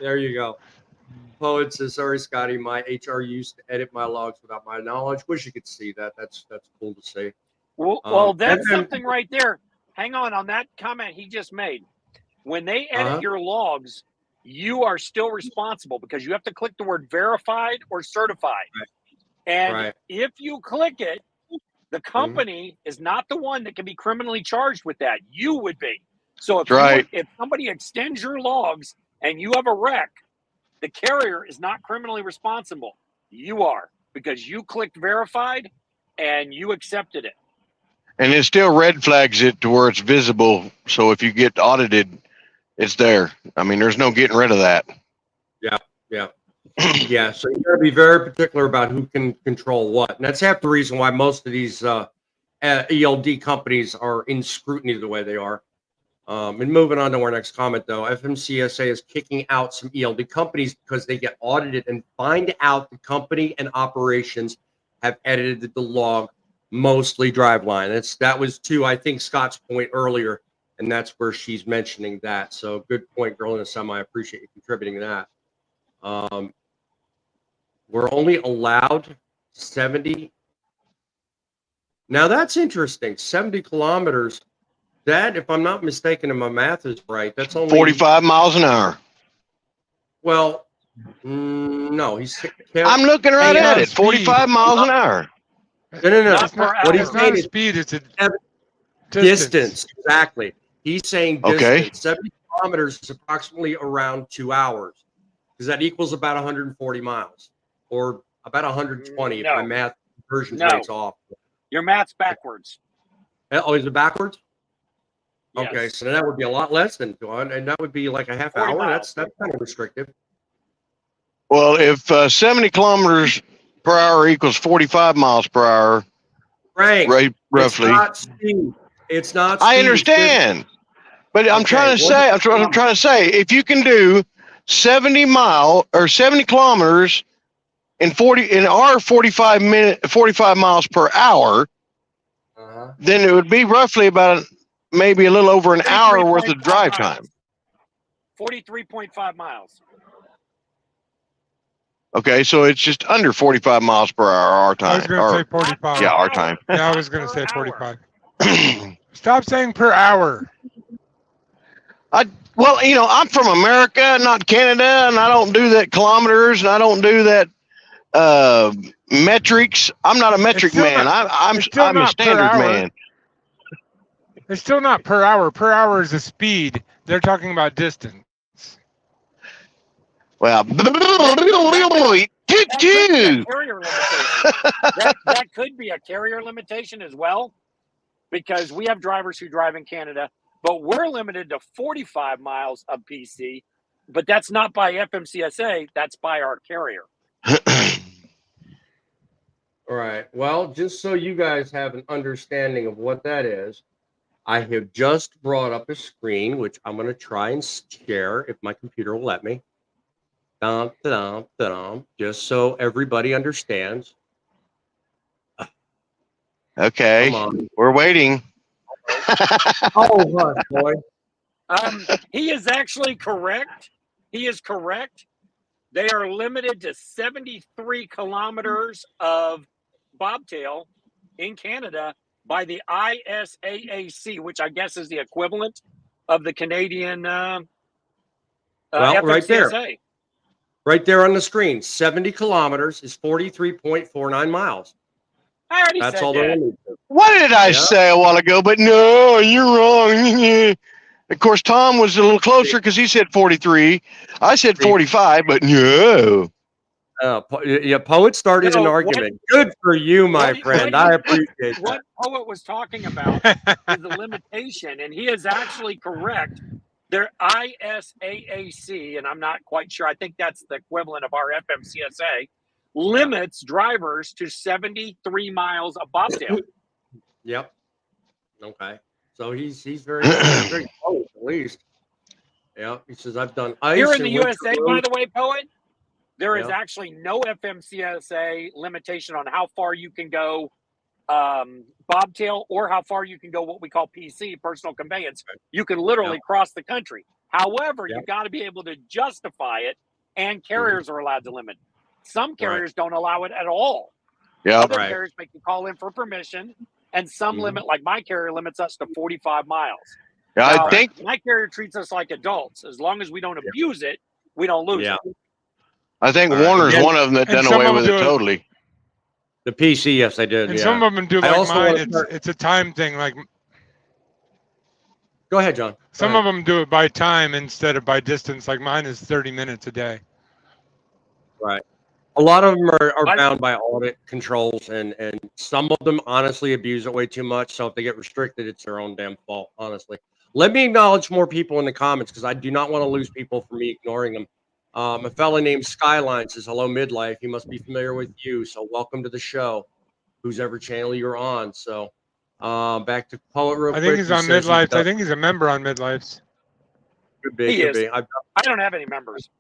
There you go. Poet says, sorry, Scotty. My HR used to edit my logs without my knowledge. Wish you could see that. That's cool to see. Well, that's something right there. Hang on that comment he just made. When they edit your logs, you are still responsible because you have to click the word verified or certified. Right. And if you click it, the company is not the one that can be criminally charged with that. You would be. So if somebody extends your logs and you have a wreck, the carrier is not criminally responsible. You are, because you clicked verified and you accepted it. And it still red flags it to where it's visible. So if you get audited, it's there. I mean, there's no getting rid of that. Yeah. Yeah. So you got to be very particular about who can control what. And that's half the reason why most of these ELD companies are in scrutiny the way they are. And moving on to our next comment, though, FMCSA is kicking out some ELD companies because they get audited and find out the company and operations have edited the log, mostly driveline. That was to, I think, Scott's point earlier, and that's where she's mentioning that. So good point, girl in the semi. I appreciate you contributing to that. We're only allowed 70. Now that's interesting. 70 kilometers. That, if I'm not mistaken, and my math is right, that's only 45 miles an hour. Well, no, I'm looking right at it. 45 miles an hour. No. What he's saying is speed. It's a distance. Exactly. He's saying distance. Okay. 70 kilometers is approximately around 2 hours, because that equals about 140 miles, or about 120 if my math conversion rate's off. Your math's backwards. Oh, is it backwards? Yes. Okay, so that would be a lot less than 200, and that would be like a half hour. Miles. That's kind of restrictive. Well, if 70 kilometers per hour equals 45 miles per hour, right, roughly. It's not speed. It's not speed. I understand, but I'm trying to say, if you can do 70 kilometers in 45 miles per hour, then it would be roughly about maybe a little over an hour worth of drive time. 43.5 miles. Okay, so it's just under 45 miles per hour our time. I was going to say 45. Yeah, our time. Yeah, I was going to say 45. Stop saying per hour. Well, I'm from America, not Canada, and I don't do that kilometers, and I don't do that metrics. I'm not a metric man. I'm a standard man. It's still not per hour. Per hour is the speed. They're talking about distance. Well, That could be a carrier limitation as well, because we have drivers who drive in Canada, but we're limited to 45 miles of PC, but that's not by FMCSA, that's by our carrier. All right. Well, just so you guys have an understanding of what that is, I have just brought up a screen, which I'm going to try and share if my computer will let me. Just so everybody understands. Okay, we're waiting. Oh, boy. He is actually correct. He is correct. They are limited to 73 kilometers of bobtail in Canada by the ISAAC, which I guess is the equivalent of the Canadian FMCSA. Right there on the screen, 70 kilometers is 43.49 miles. I already That's said all they're limited to. What did I say a while ago? But no, you're wrong. Of course, Tom was a little closer because he said 43. I said 45, but no. Poet started an argument. Good for you, my friend. I appreciate that. What Poet was talking about is the limitation, and he is actually correct. Their ISAAC, and I'm not quite sure, I think that's the equivalent of our FMCSA, limits drivers to 73 miles of bobtail. Yep. Okay. So he's very, very close, at least. Yeah. He says, I've done ice. Here in the USA, by the way, Poet, there is actually no FMCSA limitation on how far you can go bobtail or how far you can go what we call PC, personal conveyance. You can literally cross the country. However, you've got to be able to justify it, and carriers are allowed to limit. Some carriers don't allow it at all. Other carriers make you call in for permission, and some limit, like my carrier limits us to 45 miles. Yeah, now, I think my carrier treats us like adults. As long as we don't abuse it, we don't lose it. I think Warner's one of them that done away with it totally. The PC, yes, I did. And yeah. some of them do I like also mine. wanna start- It's a time thing. Like Go ahead, John. Go some ahead. of them do it by time instead of by distance. Like mine is 30 minutes a day. Right. A lot of them are I- bound by audit controls, and some of them honestly abuse it way too much. So if they get restricted, it's their own damn fault, honestly. Let me acknowledge more people in the comments because I do not want to lose people for me ignoring them. A fella named Skyline says, hello, midlife. He must be familiar with you. So welcome to the show, whose ever channel you're on. So back to Poet real I quick. think he's He on says Midlife. I think he's a member on Midlife's. Could be, He could is. be. I don't have any members.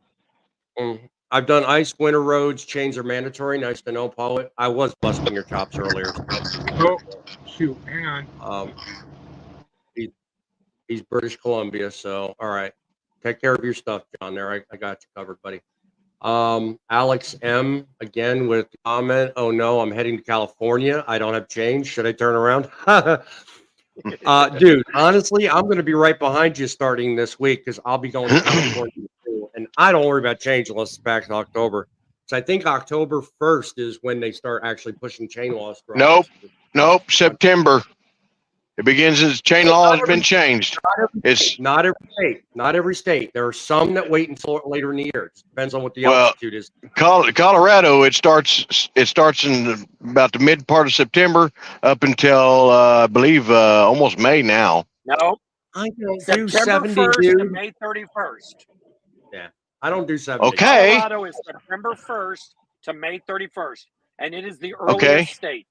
I've done ice, winter roads, chains are mandatory. Nice to know, Poet. I was busting your chops earlier. Oh, shoot. Hang on. He's British Columbia, so all right. Take care of your stuff, John. There, I got you covered, buddy. Alex M again with comment. Oh no, I'm heading to California. I don't have change. Should I turn around? Dude, honestly, I'm going to be right behind you starting this week because I'll be going to California too. And I don't worry about change unless it's back to October. So I think October 1st is when they start actually pushing chain laws. Nope. September. It begins as chain law has been changed. It's not every state. Not every state. There are some that wait until later in the year. It depends on what the altitude is. Colorado. It starts in about the mid part of September up until I believe almost May now. No. I don't do September 70, 1st dude. to May 31st. Yeah, I don't do 70. Okay. Colorado is September 1st to May 31st, and it is the earliest state.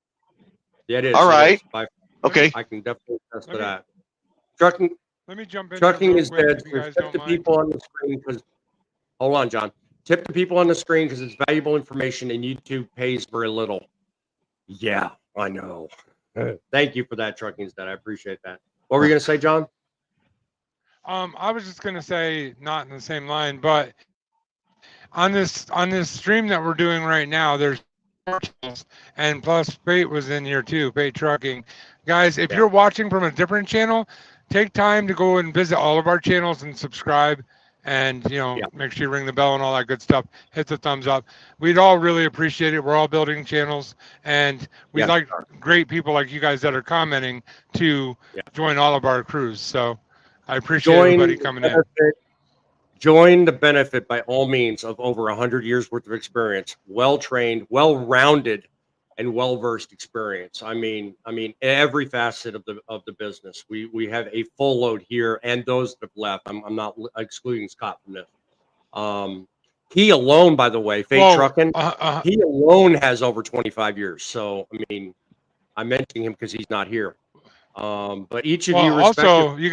Yeah, it is. All right. Okay. I can definitely attest to that. Trucking. Let me jump in. Trucking is dead. If you guys Tip don't the mind. people on the screen because. Hold on, John. Tip the people on the screen because it's valuable information, and YouTube pays very little. Yeah, I know. Thank you for that, Trucking's dead. I appreciate that. What were you gonna say, John? I was just gonna say, not in the same line, but on this stream that we're doing right now, there's and plus Pate was in here too, Pate Trucking. Guys, if you're watching from a different channel, take time to go and visit all of our channels and subscribe, and make sure you ring the bell and all that good stuff. Hit the thumbs up. We'd all really appreciate it. We're all building channels, and we'd like great people like you guys that are commenting to join all of our crews. So I appreciate everybody coming in. Join the benefit by all means of over 100 years worth of experience, well-trained, well-rounded, and well-versed experience. I mean, every facet of the business. We have a full load here, and those that have left. I'm not excluding Scott from this. He alone, by the way, Truckin, he alone has over 25 years. So I mean, I'm mentioning him because he's not here. But each of you also you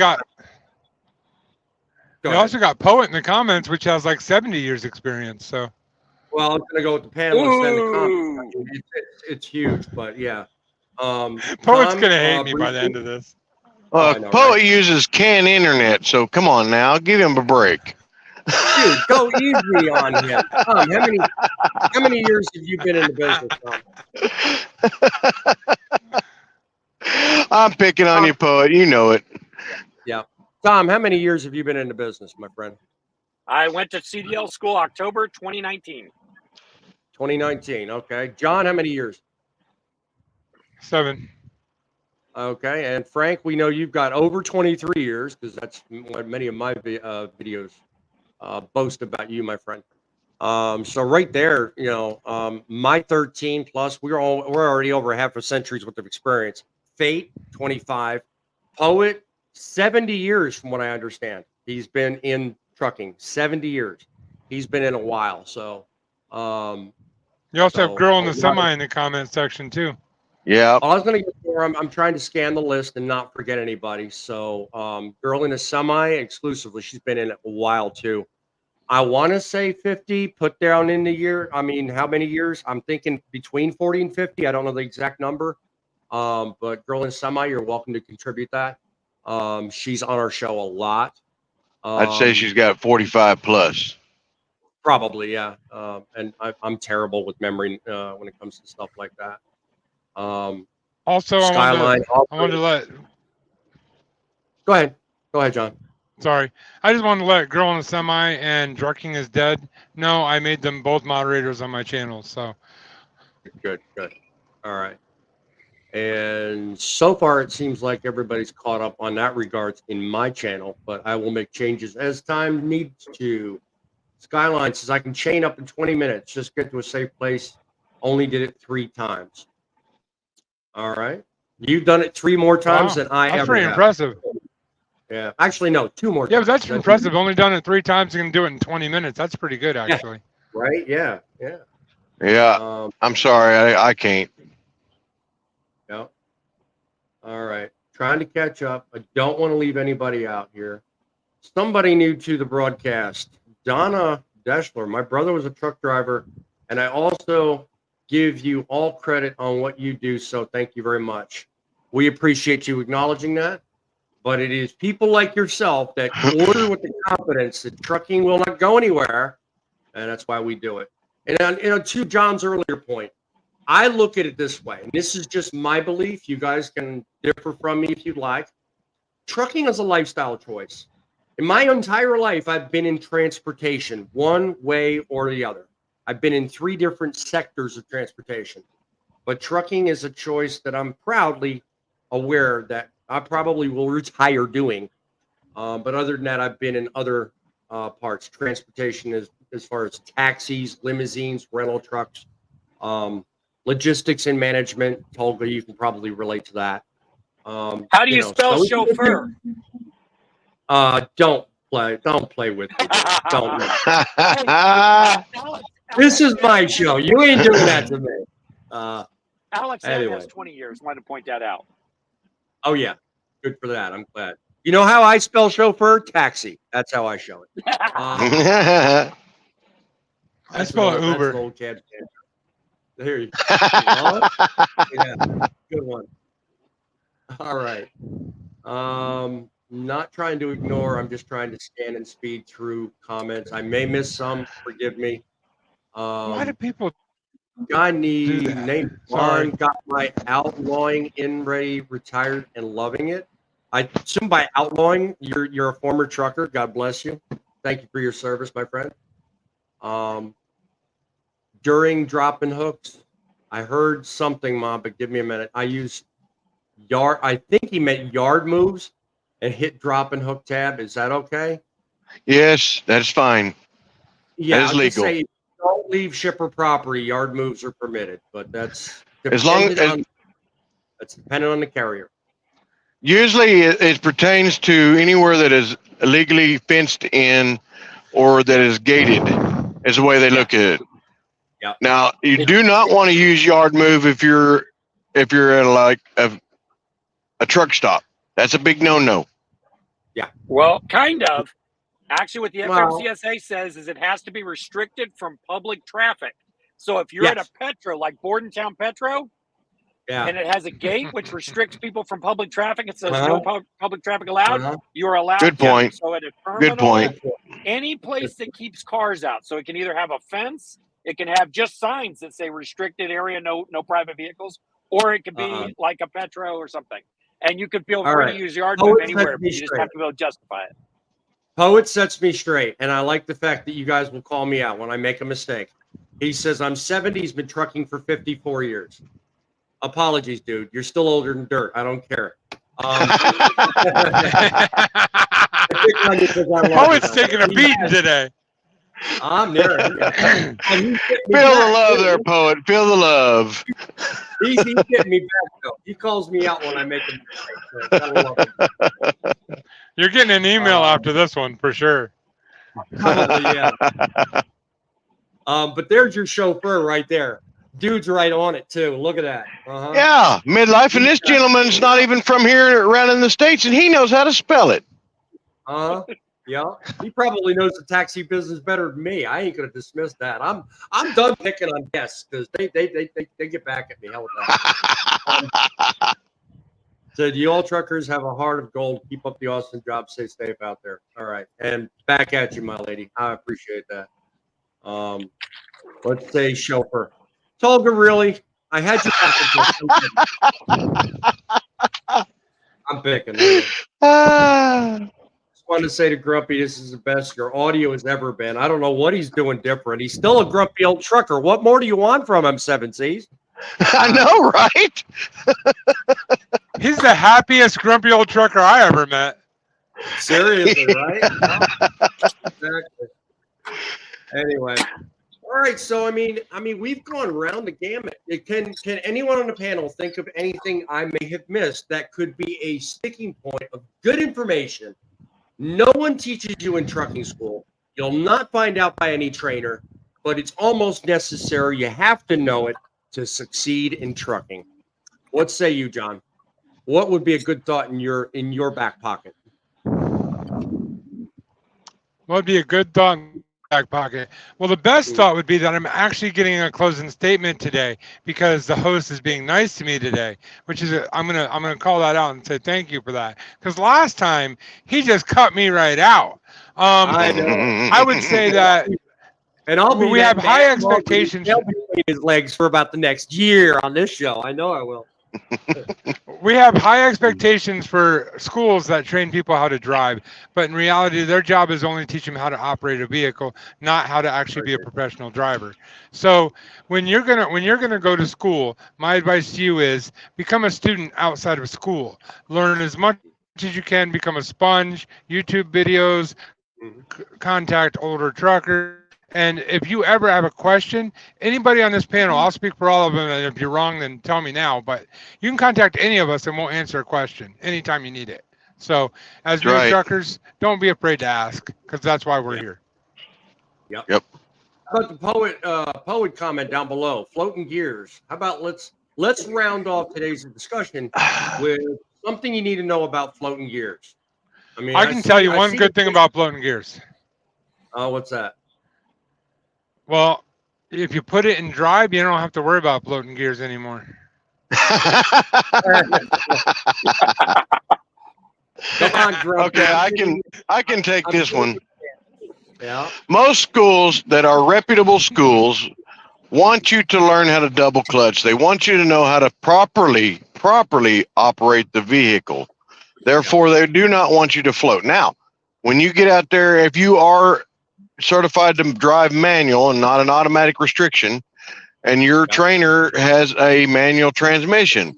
also got Poet in the comments, which has like 70 years experience. So, well, I'm gonna go with the panelists and the comments. I mean, it's huge, but yeah. Poet's gonna hate me by the end of this. Poet uses canned internet, so come on now, give him a break. Dude, go easy on him. Tom, how many years have you been in the business, Tom? I'm picking on you, Poet. You know it. Yeah. Tom, how many years have you been in the business, my friend? I went to CDL school October 2019. 2019. Okay. John, how many years? 7. Okay. And Frank, we know you've got over 23 years because that's what many of my videos boast about you, my friend. So right there, my 13 plus, we're already over half a century's worth of experience. Fate, 25. Poet, 70 years from what I understand. He's been in trucking 70 years. He's been in a while. So you also have Girl in the Semi in the comment section too. Yeah. I was gonna get more. I'm trying to scan the list and not forget anybody. So Girl in a Semi exclusively. She's been in it a while too. I want to say 50, put down in the year. I mean, how many years? I'm thinking between 40 and 50. I don't know the exact number. But Girl in a Semi, you're welcome to contribute that. She's on our show a lot. I'd say she's got 45 plus. Probably, yeah. And I'm terrible with memory when it comes to stuff like that. Also, Skyline. I wanted to let. Go ahead, John. Sorry, I just wanted to let Girl in the Semi and Trucking is Dead. No, I made them both moderators on my channel. So good. All right. And so far, it seems like everybody's caught up on that regards in my channel, but I will make changes as time needs to. Skyline says I can chain up in 20 minutes. Just get to a safe place. Only did it 3 times. All right. You've done it 3 more times than I that's ever pretty have. impressive. Yeah. Actually, no, 2 more Yeah, times. but that's impressive. Only done it 3 times. You can do it in 20 minutes. That's pretty good, actually. Right? Yeah. Yeah. Yeah. I'm sorry. I can't. Yeah. All right. Trying to catch up. I don't want to leave anybody out here. Somebody new to the broadcast. Donna Deschler. My brother was a truck driver, and I also give you all credit on what you do. So thank you very much. We appreciate you acknowledging that. But it is people like yourself that order with the confidence that trucking will not go anywhere. And that's why we do it. And to John's earlier point, I look at it this way, and this is just my belief. You guys can differ from me if you'd like. Trucking is a lifestyle choice. In my entire life, I've been in transportation one way or the other. I've been in 3 different sectors of transportation. But trucking is a choice that I'm proudly aware that I probably will retire doing. But other than that, I've been in other parts. Transportation as far as taxis, limousines, rental trucks, logistics and management. Tolga, you can probably relate to that. How do you spell chauffeur? Don't play with me. Don't. This is my show. You ain't doing that to me. Alex anyway. has 20 years. Wanted to point that out. Oh yeah, good for that. I'm glad. You know how I spell chauffeur? Taxi. That's how I show it. I spell it Uber. Old cab. There you go. Yeah, good one. All right. Not trying to ignore. I'm just trying to scan and speed through comments. I may miss some. Forgive me. Why do people Guy named Sorry. Juan got my outlawing in ready, retired, and loving it. I assume by outlawing, you're a former trucker. God bless you. Thank you for your service, my friend. During dropping hooks, I heard something, Mom, but give me a minute. I used yard. I think he meant yard moves and hit drop and hook tab. Is that okay? Yes, that's fine. Yeah, that is legal. Say, don't leave shipper property. Yard moves are permitted, but that's as long as that's dependent on the carrier. Usually, it pertains to anywhere that is illegally fenced in or that is gated. Is the way they look at it. Yeah. Now, you do not want to use yard move if you're at like a truck stop. That's a big no-no. Yeah. Well, kind of. Actually, what the FMCSA says is it has to be restricted from public traffic. So if you're at a Petro, like Bordentown Petro, and it has a gate which restricts people from public traffic, it says no public traffic allowed, you're allowed. Good point. So at a terminal, good point. Any place that keeps cars out. So it can either have a fence, it can have just signs that say restricted area, no private vehicles, or it could be like a Petro or something. And you could feel free to use yard move anywhere, but you just have to be able to justify it. Poet sets me straight, and I like the fact that you guys will call me out when I make a mistake. He says, I'm 70, he's been trucking for 54 years. Apologies, dude. You're still older than dirt. I don't care. Poet's taking a beating today. I'm there. Feel the love there, Poet. Feel the love. He's getting me back, though. He calls me out when I make a mistake. So you're getting an email after this one for sure. Probably, yeah. But there's your chauffeur right there. Dude's right on it too. Look at that. Yeah, midlife, and this gentleman's not even from here around in the States, and he knows how to spell it. Yeah. He probably knows the taxi business better than me. I ain't gonna dismiss that. I'm done picking on guests because they get back at me. Hell with that. Said you all truckers have a heart of gold. Keep up the awesome job. Stay safe out there. All right, and back at you, my lady. I appreciate that. Let's say chauffeur. Tolga, really? I had you back. I'm picking. Just wanted to say to Grumpy, this is the best your audio has ever been. I don't know what he's doing different. He's still a grumpy old trucker. What more do you want from him, 7Cs? I know, right? He's the happiest grumpy old trucker I ever met. Seriously, right? Yeah, exactly. Anyway. All right, so I mean, we've gone around the gamut. Can anyone on the panel think of anything I may have missed that could be a sticking point of good information? No one teaches you in trucking school. You'll not find out by any trainer, but it's almost necessary. You have to know it to succeed in trucking. What say you, John? What would be a good thought in your back pocket? What would be a good thought in the back pocket? Well, the best thought would be that I'm actually getting a closing statement today because the host is being nice to me today, which is I'm gonna call that out and say thank you for that. Because last time he just cut me right out. I know. I would say that. And I'll be We have high expectations. He'll be between his legs for about the next year on this show. I know I will. We have high expectations for schools that train people how to drive, but in reality, their job is only to teach them how to operate a vehicle, not how to actually be a professional driver. So when you're gonna go to school, my advice to you is become a student outside of school. Learn as much as you can, become a sponge, YouTube videos, contact older truckers. And if you ever have a question, anybody on this panel, I'll speak for all of them. And if you're wrong, then tell me now. But you can contact any of us and we'll answer a question anytime you need it. So as new truckers, don't be afraid to ask because that's why we're here. Yep. How about the poet comment down below? Floating gears. How about let's round off today's discussion with something you need to know about floating gears. I mean, I can tell you one good thing about floating gears. Oh, what's that? Well, if you put it in drive, you don't have to worry about floating gears anymore. Okay, I can take this one. Yeah. Most schools that are reputable schools want you to learn how to double clutch. They want you to know how to properly operate the vehicle. Therefore, they do not want you to float. Now, when you get out there, if you are certified to drive manual and not an automatic restriction, and your trainer has a manual transmission,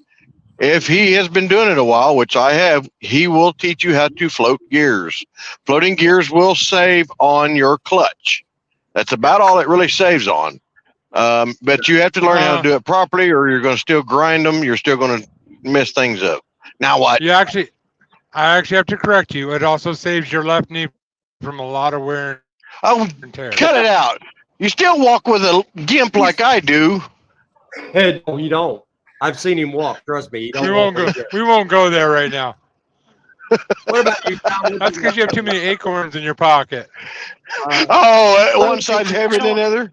if he has been doing it a while, which I have, he will teach you how to float gears. Floating gears will save on your clutch. That's about all it really saves on. But you have to learn how to do it properly, or you're going to still grind them. You're still going to mess things up. Now what? I actually have to correct you. It also saves your left knee from a lot of wear and tear. Cut it out. You still walk with a gimp like I do. No, you don't. I've seen him walk. Trust me. We won't go there right now. What about you, Tom? That's because you have too many acorns in your pocket. One side's heavier than the other.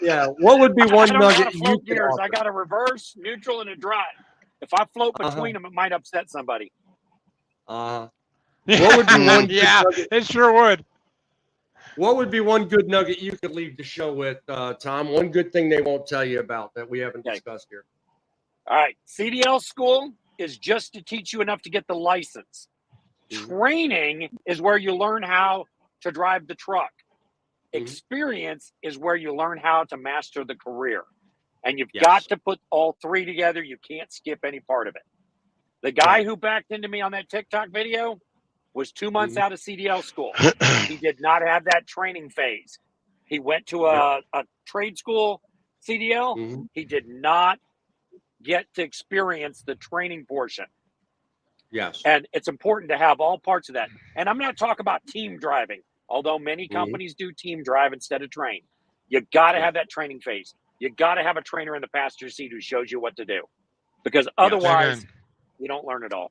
Yeah. What would be one nugget you could offer? I got a reverse, neutral, and a drive. If I float between them, it might upset somebody. What would be one? Yeah, it sure would. What would be one good nugget you could leave the show with, Tom? One good thing they won't tell you about that we haven't discussed here. All right. CDL school is just to teach you enough to get the license. Training is where you learn how to drive the truck. Experience is where you learn how to master the career. And you've got to put all three together. You can't skip any part of it. The guy who backed into me on that TikTok video was 2 months out of CDL school. He did not have that training phase. He went to a trade school CDL. He did not get to experience the training portion. Yes. And it's important to have all parts of that. And I'm not talking about team driving, although many companies do team drive instead of train. You got to have that training phase. You got to have a trainer in the passenger seat who shows you what to do, because otherwise you don't learn it all.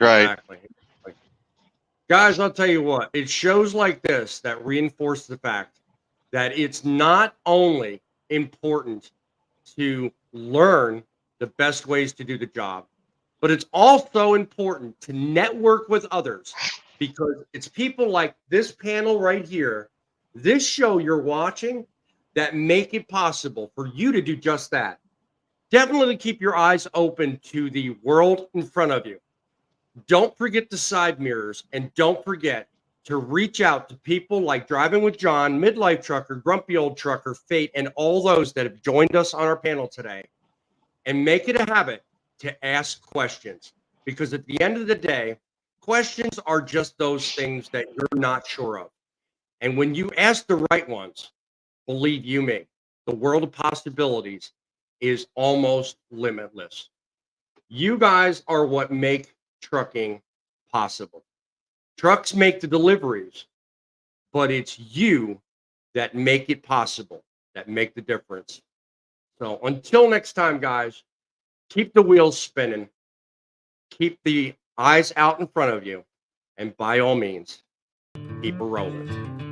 Right. Exactly. Guys, I'll tell you what, it's shows like this that reinforce the fact that it's not only important to learn the best ways to do the job, but it's also important to network with others, because it's people like this panel right here, this show you're watching, that make it possible for you to do just that. Definitely keep your eyes open to the world in front of you. Don't forget the side mirrors, and don't forget to reach out to people like Driving with John, Midlife Trucker, Grumpy Old Trucker, Fate, and all those that have joined us on our panel today, and make it a habit to ask questions. Because at the end of the day, questions are just those things that you're not sure of. And when you ask the right ones, believe you me, the world of possibilities is almost limitless. You guys are what make trucking possible. Trucks make the deliveries, but it's you that make it possible, that make the difference. So until next time, guys, keep the wheels spinning, keep the eyes out in front of you, and by all means, keep a rolling.